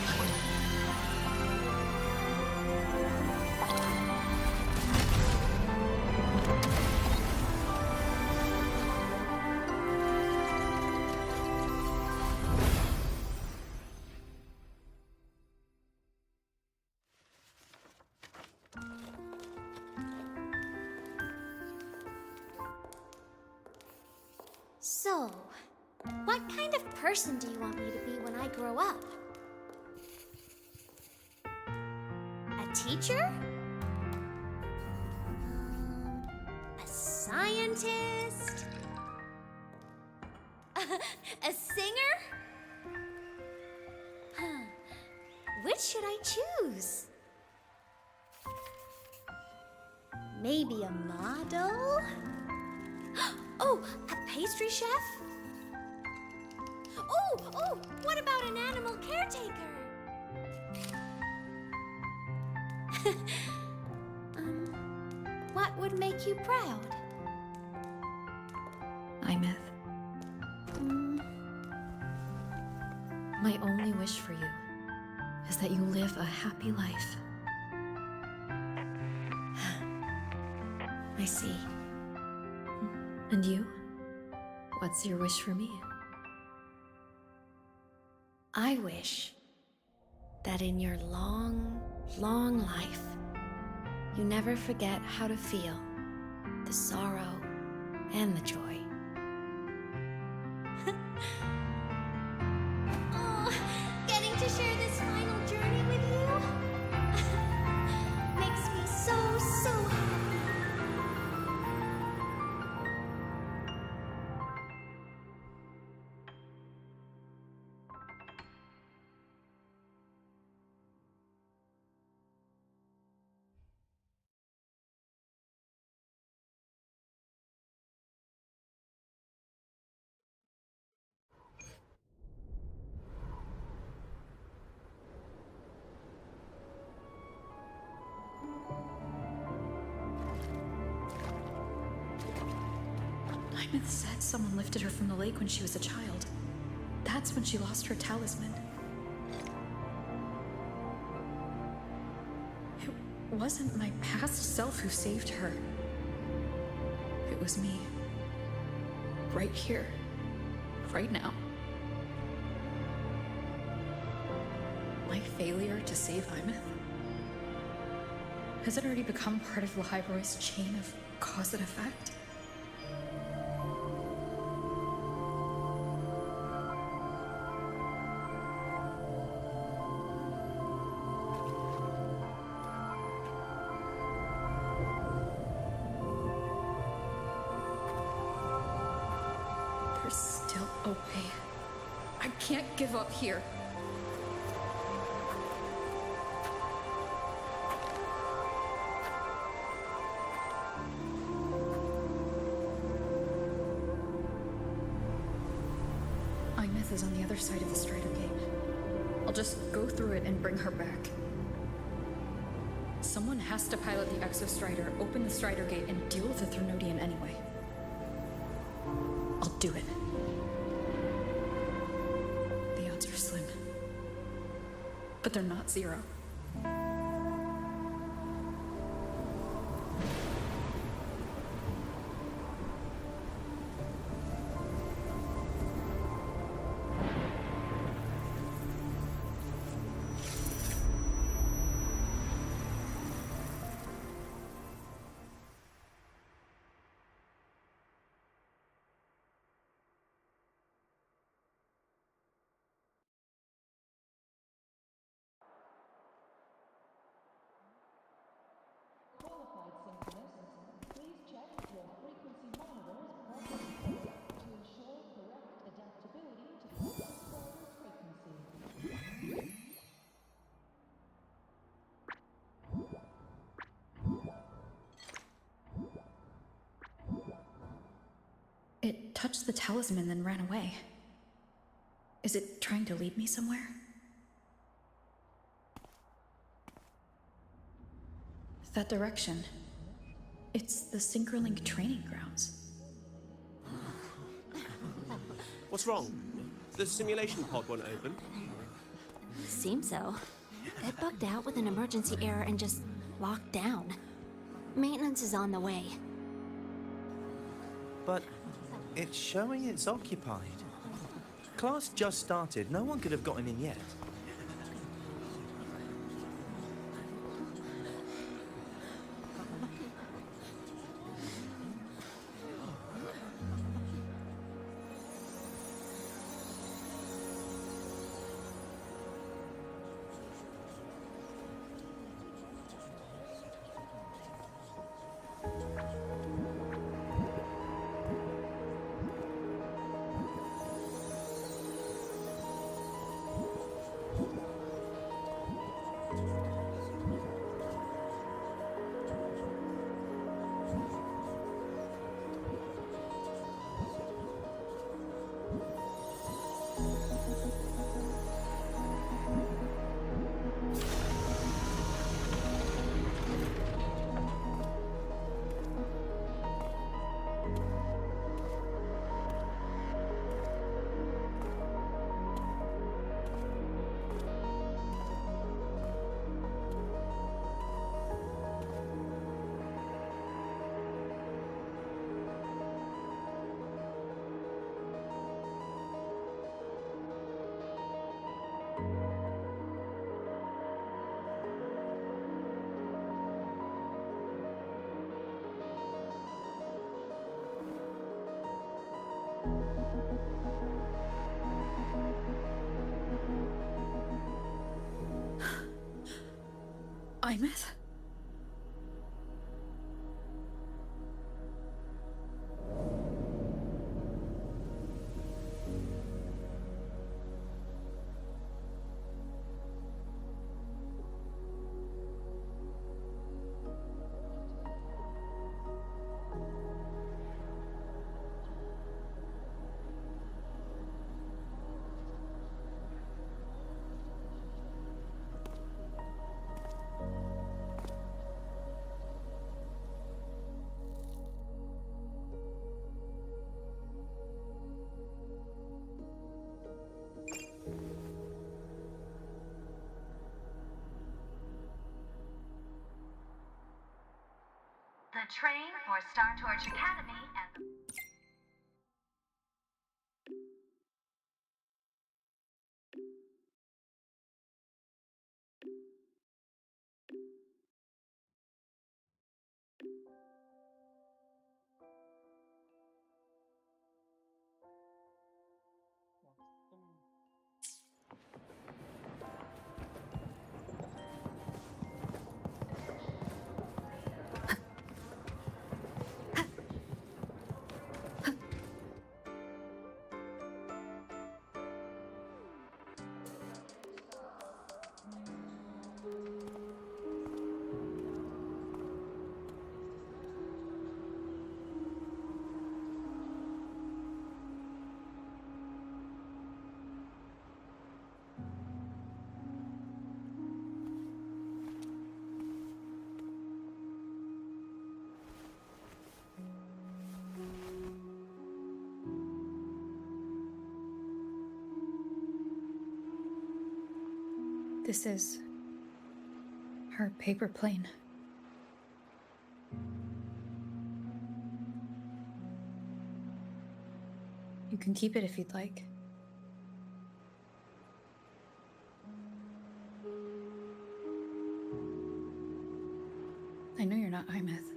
So, what kind of person do you want me to be when I grow up? A teacher? A scientist? A singer? Which should I choose? Maybe a model? Oh, a pastry chef? Oh, what about an animal caretaker? What would make you proud? Imeth. My only wish for you is that you live a happy life. I see. And you? What's your wish for me? I wish that in your long, long life, you never forget how to feel the sorrow and the joy. Oh, getting to share this final journey with you makes me so happy. Imeth said someone lifted her from the lake when she was a child. That's when she lost her talisman. It wasn't my past self who saved her. It was me. Right here. Right now. My failure to save Imeth? Has it already become part of Lyroy's chain of cause and effect? There's still a way. I can't give up here. Imeth is on the other side of the Strider Gate. I'll just go through it and bring her back. Someone has to pilot the Exo-Strider, open the Strider Gate, and deal with the Thermodian anyway. I'll do it. The odds are slim. But they're not zero. It touched the talisman, then ran away. Is it trying to lead me somewhere? That direction. It's the Synchrolink training grounds. What's wrong? The simulation pod won't open? Seems so. It bugged out with an emergency error and just locked down. Maintenance is on the way. But it's showing it's occupied. Class just started. No one could have gotten in yet. Imeth? The train for Star Torch Academy and the... This is her paper plane. You can keep it if you'd like. I know you're not Imeth.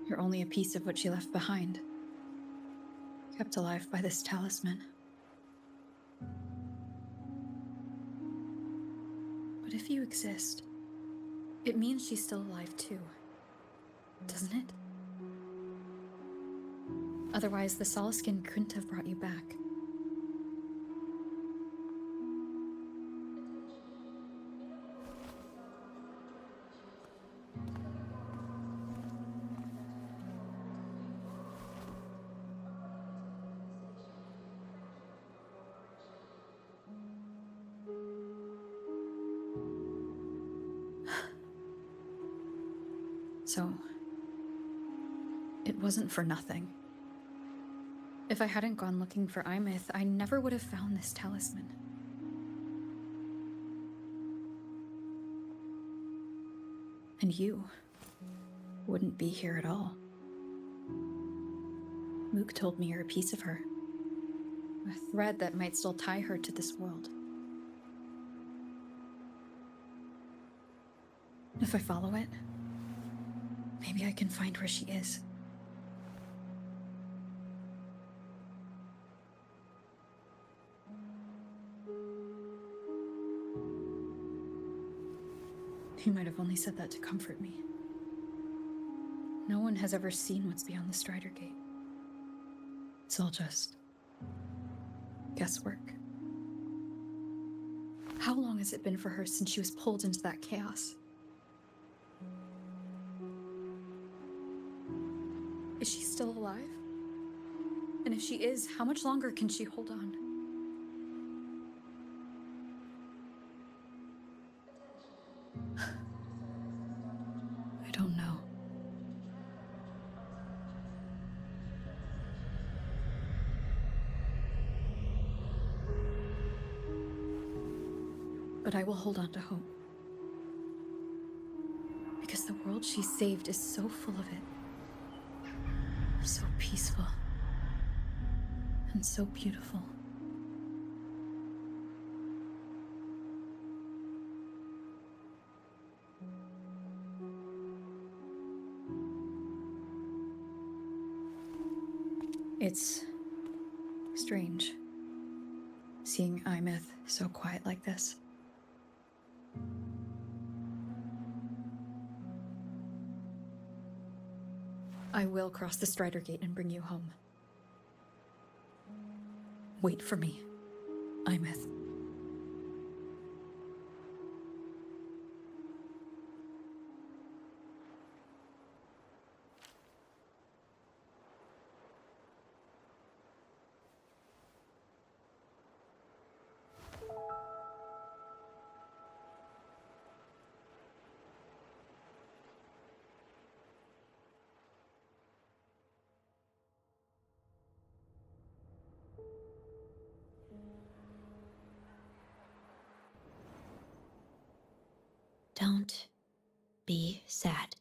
You're only a piece of what she left behind, kept alive by this talisman. But if you exist, it means she's still alive too, doesn't it? Otherwise, the Solaskin couldn't have brought you back. So, it wasn't for nothing. If I hadn't gone looking for Imith, I never would have found this talisman. And you wouldn't be here at all. Mook told me you're a piece of her. A thread that might still tie her to this world. If I follow it, maybe I can find where she is. He might have only said that to comfort me. No one has ever seen what's beyond the Strider Gate. It's all just guesswork. How long has it been for her since she was pulled into that chaos? Is she still alive? And if she is, how much longer can she hold on? I don't know. But I will hold on to hope. Because the world she saved is so full of it. So peaceful. And so beautiful. It's strange, seeing Imith so quiet like this. I will cross the Strider Gate and bring you home. Wait for me, Imith. Don't be sad.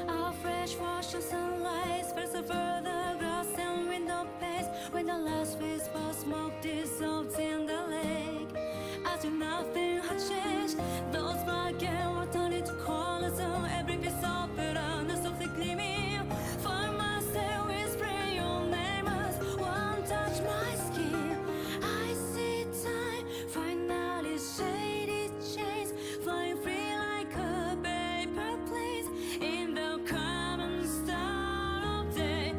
Our fresh wash of sunlight spreads over the grass and window panes when the last wisp of smoke dissolves in the lake. As if nothing had changed, those black and white turned into colors on every piece of pattern softly gleaming. For myself, we spray your name as one touch my skin. I see time finally shaded chains flying free like a paper plane in the common star of day.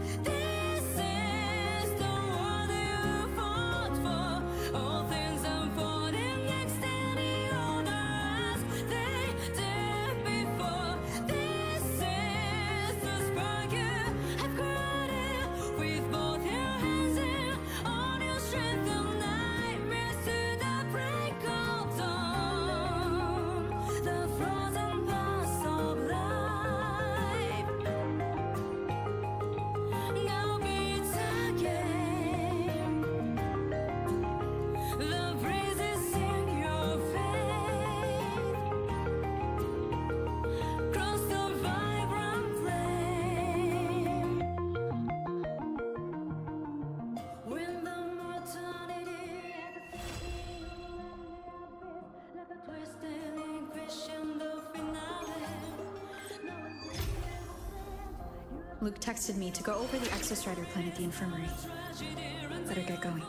Luke texted me to go over the Exostrider plan at the infirmary. Better get going.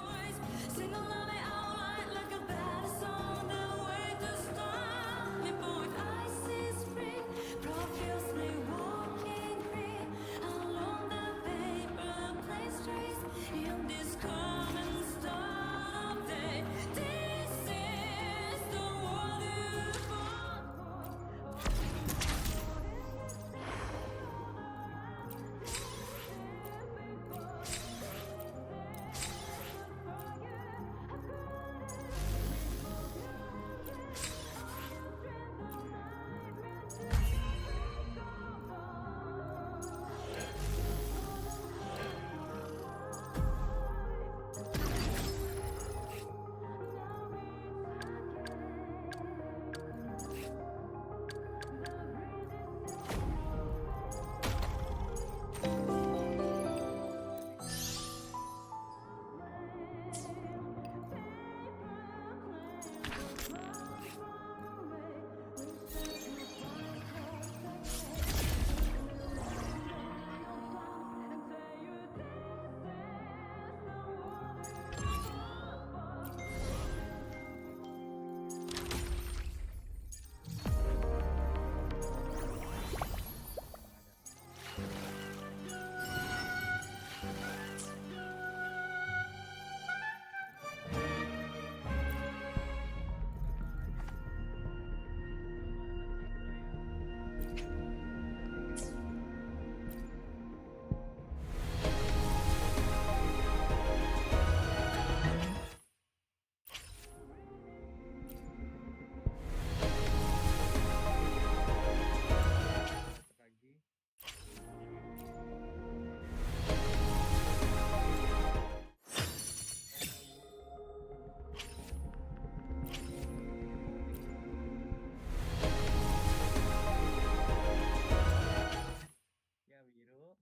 Ya biru.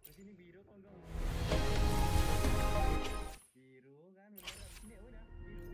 Terus ini biru kok enggak? Biru kan beneran. Ini udah biru.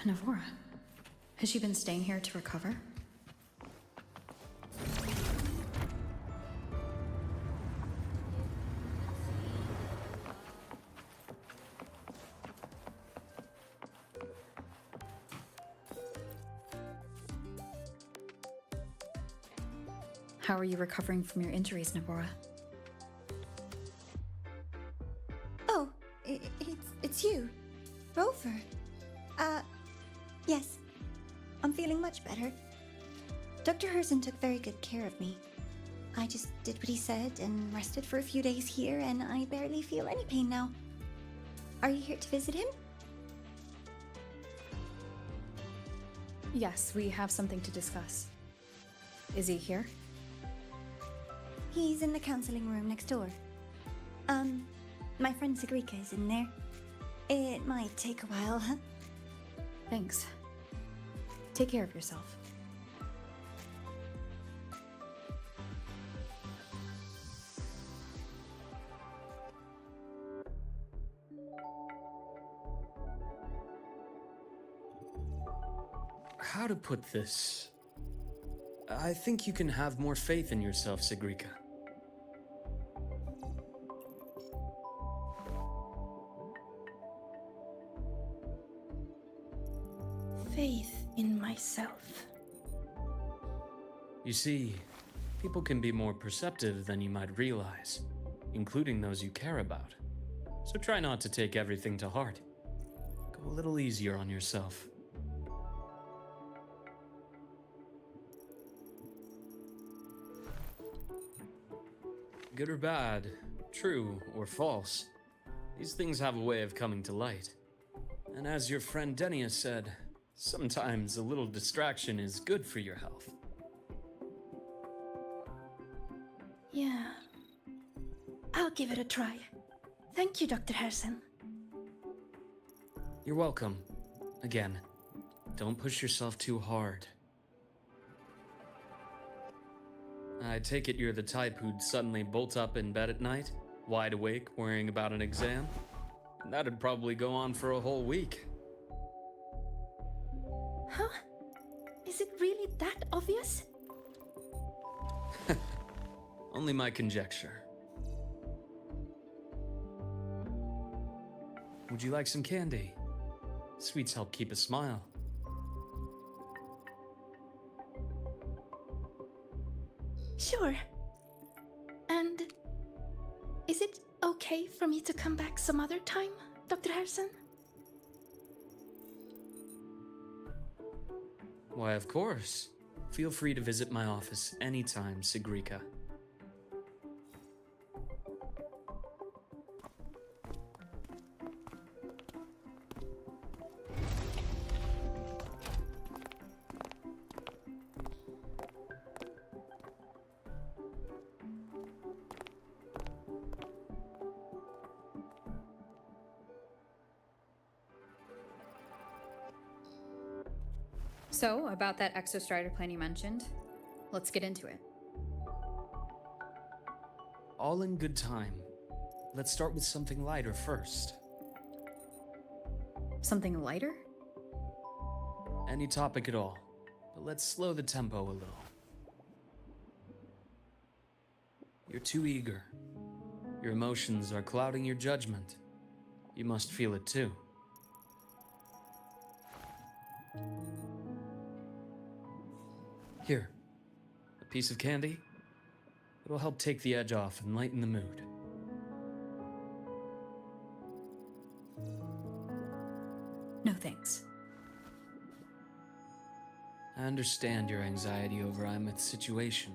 Navora. Has she been staying here to recover? How are you recovering from your injuries, Navora? Oh, it's you, Rover. Yes. I'm feeling much better. Dr. Herson took very good care of me. I just did what he said and rested for a few days here, and I barely feel any pain now. Are you here to visit him? Yes, we have something to discuss. Is he here? He's in the counseling room next door. My friend Sagrika is in there. It might take a while, huh? Thanks. Take care of yourself. How to put this? I think you can have more faith in yourself, Sagrika. Faith in myself. You see, people can be more perceptive than you might realize, including those you care about. So try not to take everything to heart. Go a little easier on yourself. Good or bad, true or false, these things have a way of coming to light. And as your friend Denia said, sometimes a little distraction is good for your health. Yeah. I'll give it a try. Thank you, Dr. Herson. You're welcome. Again, don't push yourself too hard. I take it you're the type who'd suddenly bolt up in bed at night, wide awake, worrying about an exam? And that'd probably go on for a whole week. Huh? Is it really that obvious? Only my conjecture. Would you like some candy? Sweets help keep a smile. Sure. And is it okay for me to come back some other time, Dr. Herson? Why, of course. Feel free to visit my office anytime, Sagrika. So, about that exostrider plan you mentioned, let's get into it. All in good time. Let's start with something lighter first. Something lighter? Any topic at all, but let's slow the tempo a little. You're too eager. Your emotions are clouding your judgment. You must feel it too. Here, a piece of candy. It'll help take the edge off and lighten the mood. No thanks. I understand your anxiety over Imeth's situation.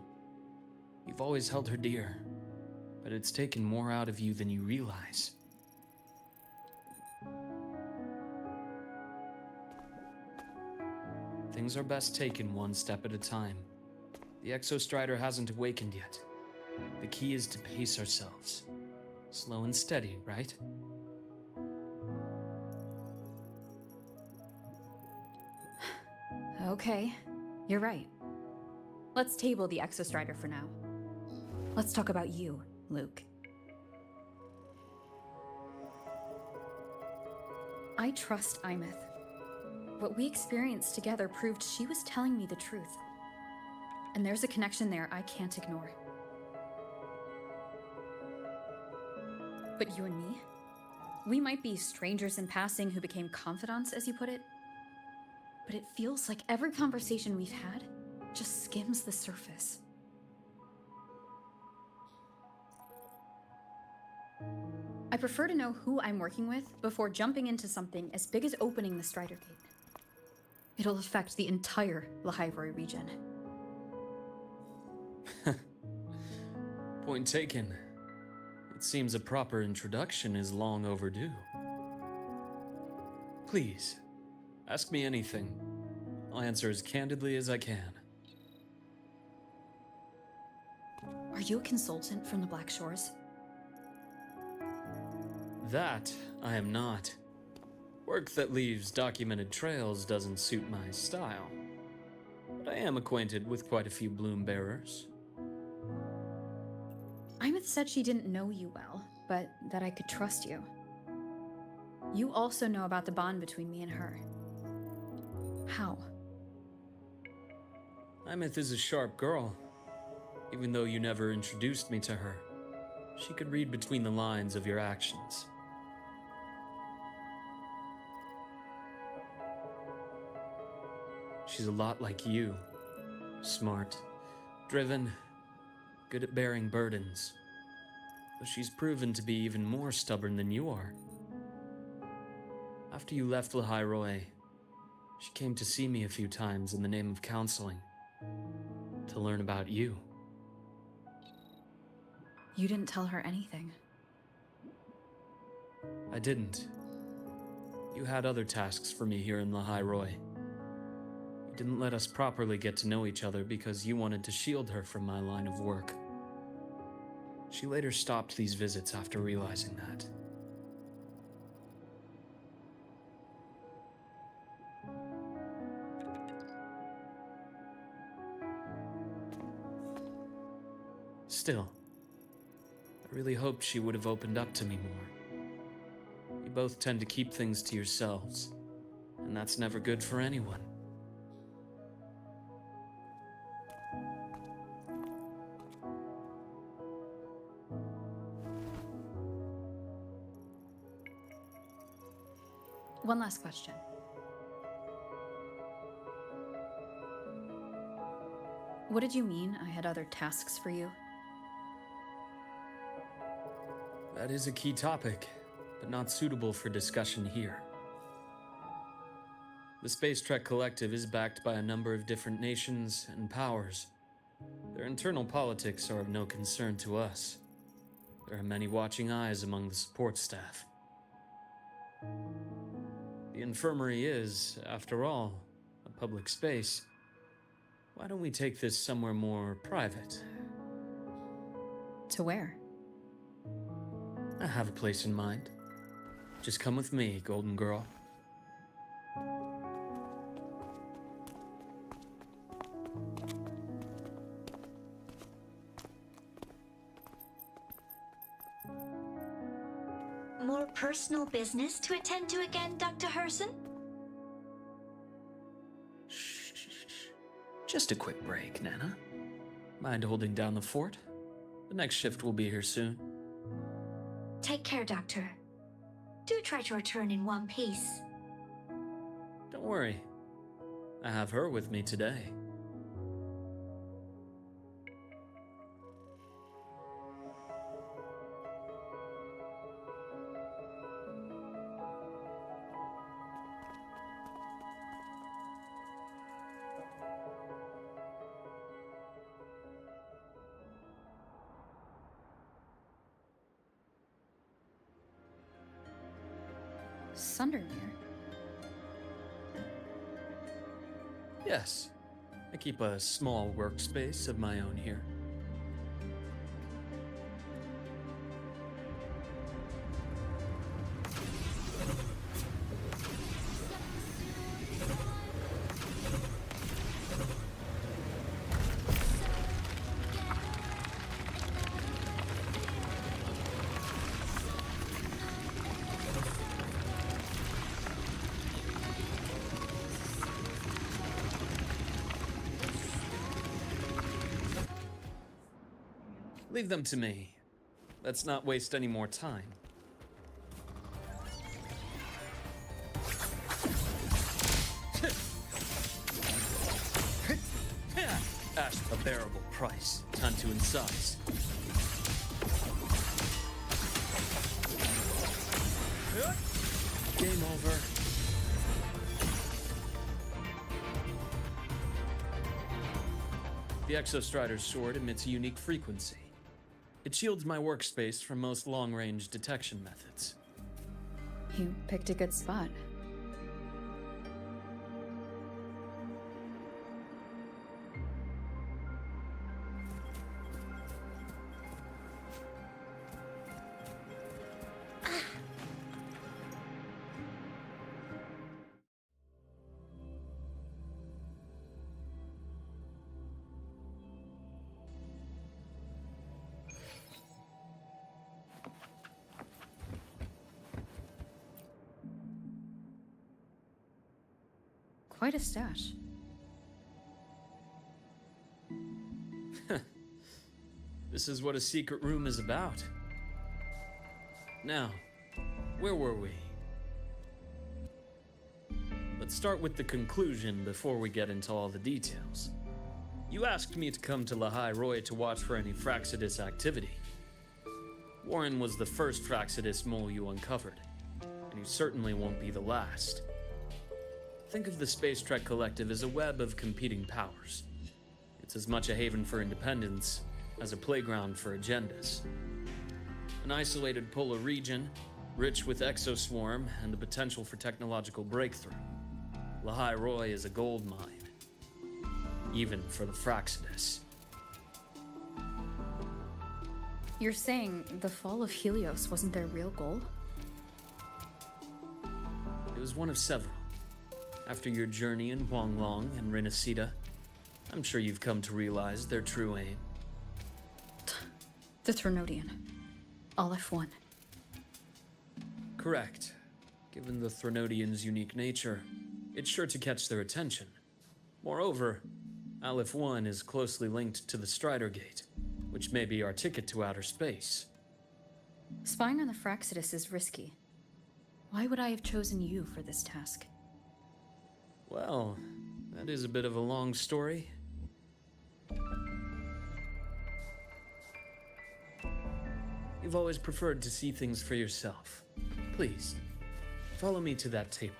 You've always held her dear, but it's taken more out of you than you realize. Things are best taken one step at a time. The Exostrider hasn't awakened yet. The key is to pace ourselves. Slow and steady, right? Okay, you're right. Let's table the Exostrider for now. Let's talk about you, Luke. I trust Imeth, what we experienced together proved she was telling me the truth. And there's a connection there I can't ignore. But you and me? We might be strangers in passing who became confidants, as you put it. But it feels like every conversation we've had just skims the surface. I prefer to know who I'm working with before jumping into something as big as opening the Strider Gate. It'll affect the entire Lahairoi region. Point taken. It seems a proper introduction is long overdue. Please, ask me anything. I'll answer as candidly as I can. Are you a consultant from the Black Shores? That I am not. Work that leaves documented trails doesn't suit my style. But I am acquainted with quite a few bloom bearers. Imeth said she didn't know you well, but that I could trust you. You also know about the bond between me and her. How? Imeth is a sharp girl. Even though you never introduced me to her, she could read between the lines of your actions. She's a lot like you. Smart, driven, good at bearing burdens. But she's proven to be even more stubborn than you are. After you left Lahairoi, she came to see me a few times in the name of counseling. To learn about you. You didn't tell her anything. I didn't. You had other tasks for me here in Lahairoi. You didn't let us properly get to know each other because you wanted to shield her from my line of work. She later stopped these visits after realizing that. Still, I really hoped she would have opened up to me more. You both tend to keep things to yourselves, and that's never good for anyone. One last question. What did you mean I had other tasks for you? That is a key topic, but not suitable for discussion here. The Space Trek Collective is backed by a number of different nations and powers. Their internal politics are of no concern to us. There are many watching eyes among the support staff. The infirmary is, after all, a public space. Why don't we take this somewhere more private? To where? I have a place in mind. Just come with me, Golden Girl. More personal business to attend to again, Dr. Herson? Just a quick break, Nana. Mind holding down the fort? The next shift will be here soon. Take care, Doctor. Do try to return in one piece. Don't worry. I have her with me today. Sundermere? Yes. I keep a small workspace of my own here. Leave them to me. Let's not waste any more time. Ask a bearable price. Time to incise. Game over. The Exostrider's sword emits a unique frequency. It shields my workspace from most long-range detection methods. You picked a good spot. Quite a stash. This is what a secret room is about. Now, where were we? Let's start with the conclusion before we get into all the details. You asked me to come to Lahai Roy to watch for any Fraxidus activity. Warren was the first Fraxidus mole you uncovered, and you certainly won't be the last. Think of the Space Trek Collective as a web of competing powers. It's as much a haven for independence as a playground for agendas. An isolated polar region, rich with exoswarm and the potential for technological breakthrough. Lahai Roy is a gold mine, even for the Fraxidus. You're saying the fall of Helios wasn't their real goal? It was one of several. After your journey in Huanglong and Renacida, I'm sure you've come to realize their true aim. The Trinodian. Aleph 1. Correct. Given the Trinodian's unique nature, it's sure to catch their attention. Moreover, Aleph 1 is closely linked to the Strider Gate, which may be our ticket to outer space. Spying on the Fraxidus is risky. Why would I have chosen you for this task? Well, that is a bit of a long story. You've always preferred to see things for yourself. Please, follow me to that table.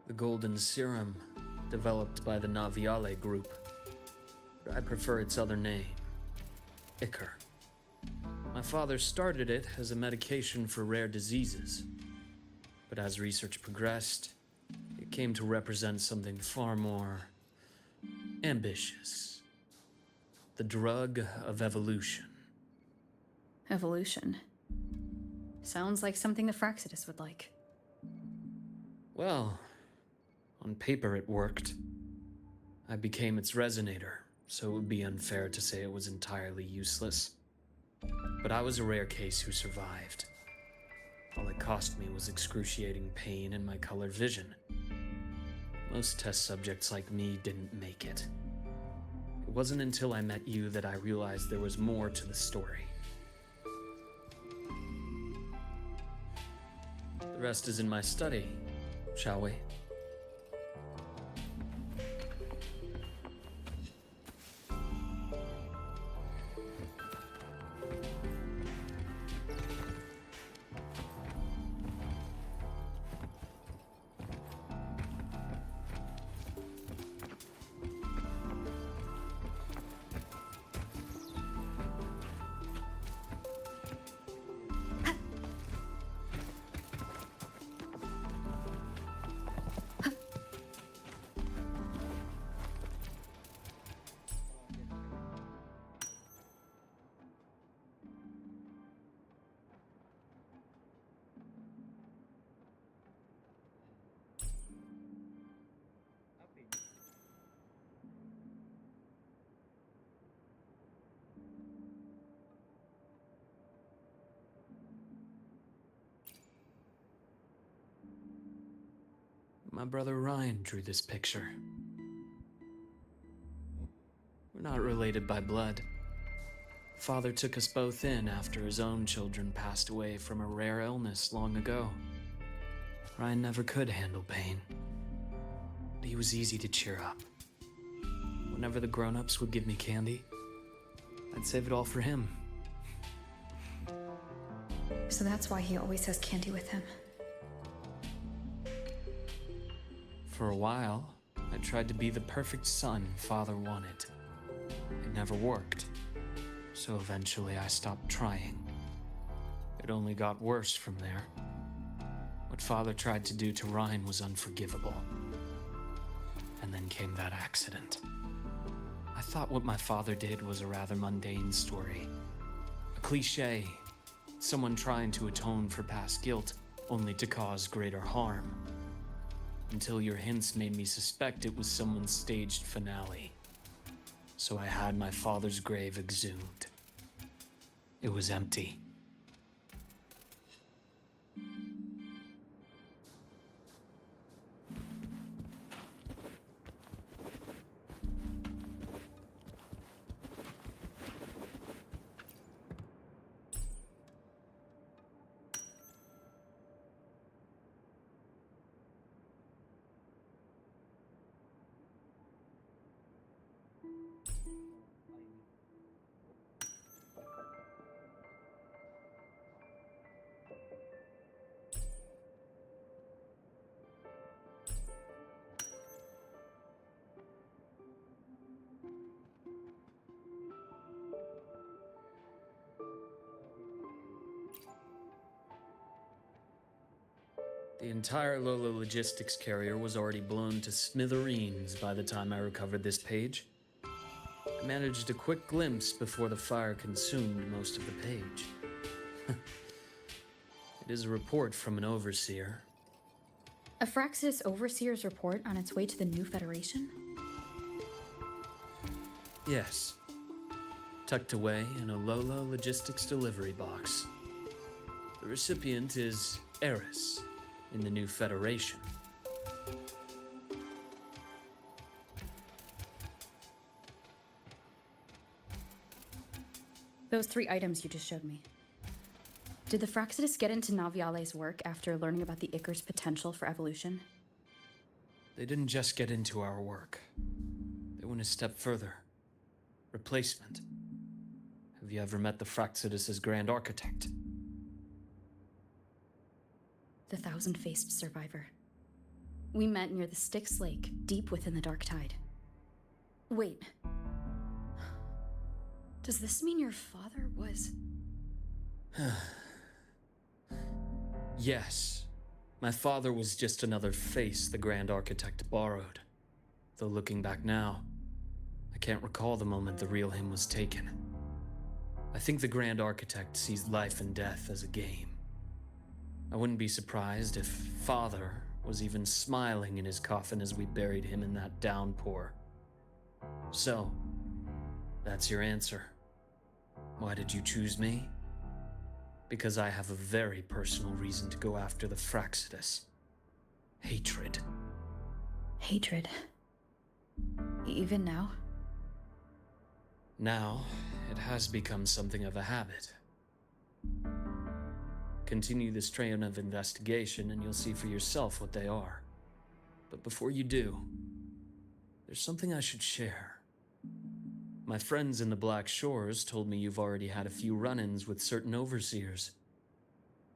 The golden serum, developed by the Naviale group. I prefer its other name, Ichor. My father started it as a medication for rare diseases, but as research progressed, it came to represent something far more ambitious. The drug of evolution. Evolution. Sounds like something the Fraxidus would like. Well, on paper it worked. I became its resonator, so it would be unfair to say it was entirely useless. But I was a rare case who survived. All it cost me was excruciating pain and my colored vision. Most test subjects like me didn't make it. It wasn't until I met you that I realized there was more to the story. The rest is in my study, shall we? My brother Ryan drew this picture. We're not related by blood. Father took us both in after his own children passed away from a rare illness long ago. Ryan never could handle pain, but he was easy to cheer up. Whenever the grown-ups would give me candy, I'd save it all for him. So that's why he always has candy with him. For a while, I tried to be the perfect son Father wanted. It never worked, so eventually I stopped trying. It only got worse from there. What Father tried to do to Ryan was unforgivable. And then came that accident. I thought what my father did was a rather mundane story. A cliché. Someone trying to atone for past guilt, only to cause greater harm. Until your hints made me suspect it was someone's staged finale. So I had my father's grave exhumed. It was empty. The entire Lola logistics carrier was already blown to smithereens by the time I recovered this page. I managed a quick glimpse before the fire consumed most of the page. It is a report from an overseer. A Fraxis Overseer's report on its way to the new Federation? Yes. Tucked away in a Lola logistics delivery box. The recipient is Eris in the new Federation. Those 3 items you just showed me. Did the Fraxidus get into Naviale's work after learning about the Icar's potential for evolution? They didn't just get into our work. They went a step further. Replacement. Have you ever met the Fraxidus' Grand Architect? The thousand-faced survivor. We met near the Styx Lake, deep within the Dark Tide. Wait. Does this mean your father was... Yes. My father was just another face the Grand Architect borrowed. Though looking back now, I can't recall the moment the real him was taken. I think the Grand Architect sees life and death as a game. I wouldn't be surprised if Father was even smiling in his coffin as we buried him in that downpour. So, that's your answer. Why did you choose me? Because I have a very personal reason to go after the Fraxidus. Hatred. Hatred? Even now? Now, it has become something of a habit. Continue this train of investigation and you'll see for yourself what they are. But before you do, there's something I should share. My friends in the Black Shores told me you've already had a few run-ins with certain overseers.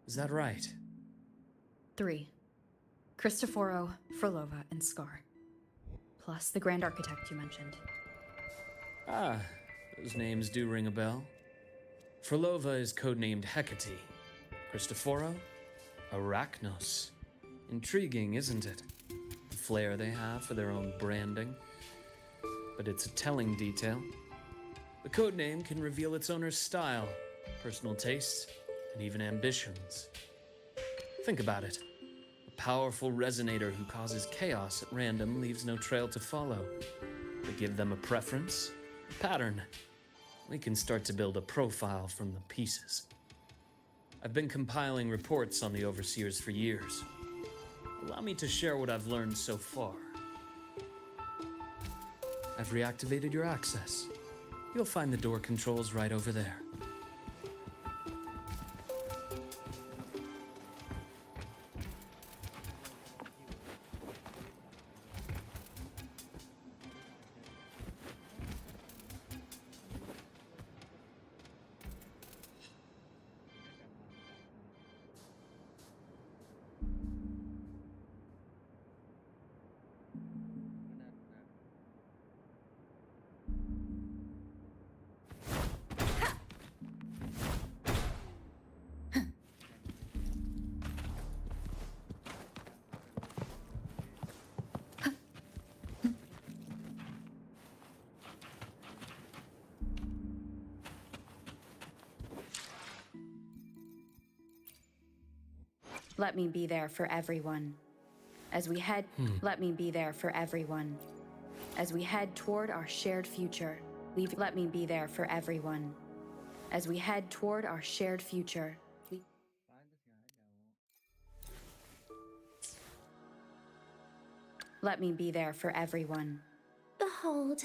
Is that right? 3. Cristoforo, Frolova, and Scar. Plus the Grand Architect you mentioned. Ah, those names do ring a bell. Frolova is codenamed Hecate. Cristoforo? Arachnos. Intriguing, isn't it? The flair they have for their own branding. But it's a telling detail. The codename can reveal its owner's style, personal tastes, and even ambitions. Think about it. A powerful resonator who causes chaos at random leaves no trail to follow. But give them a preference, a pattern. We can start to build a profile from the pieces. I've been compiling reports on the Overseers for years. allow me to share what I've learned so far. I've reactivated your access. You'll find the door controls right over there. Let me be there for everyone. As we head, let me be there for everyone. As we head toward our shared future, let me be there for everyone. As we head toward our shared future, let me be there for everyone. Behold.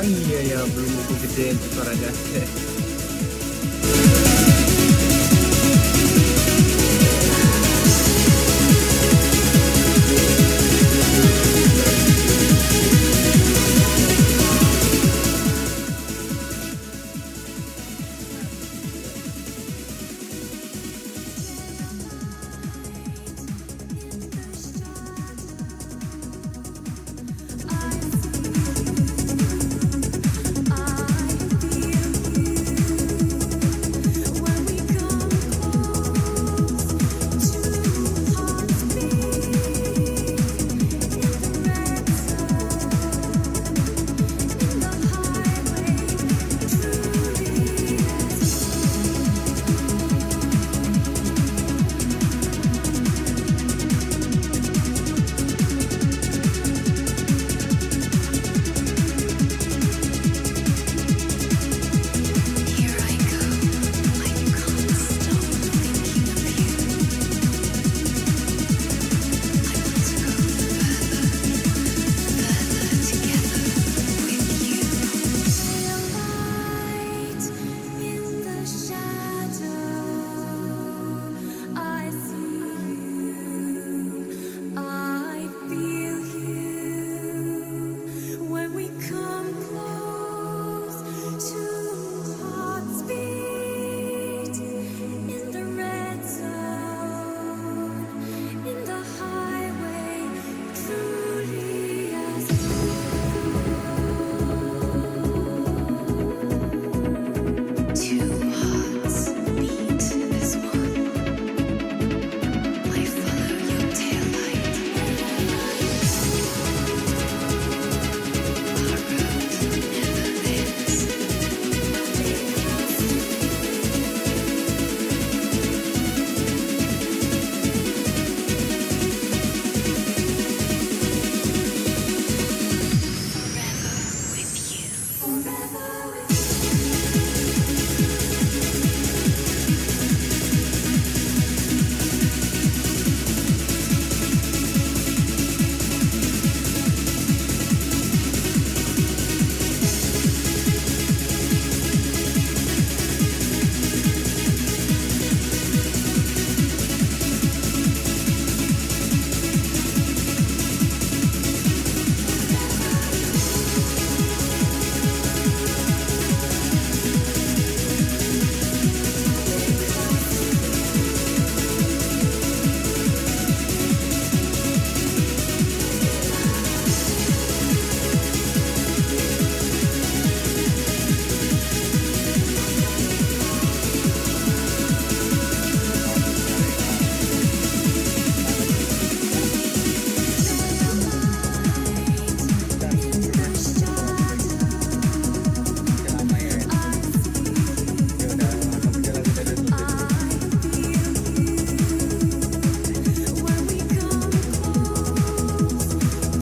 Oh iya ya, belum aku gedein tuh suara dasi.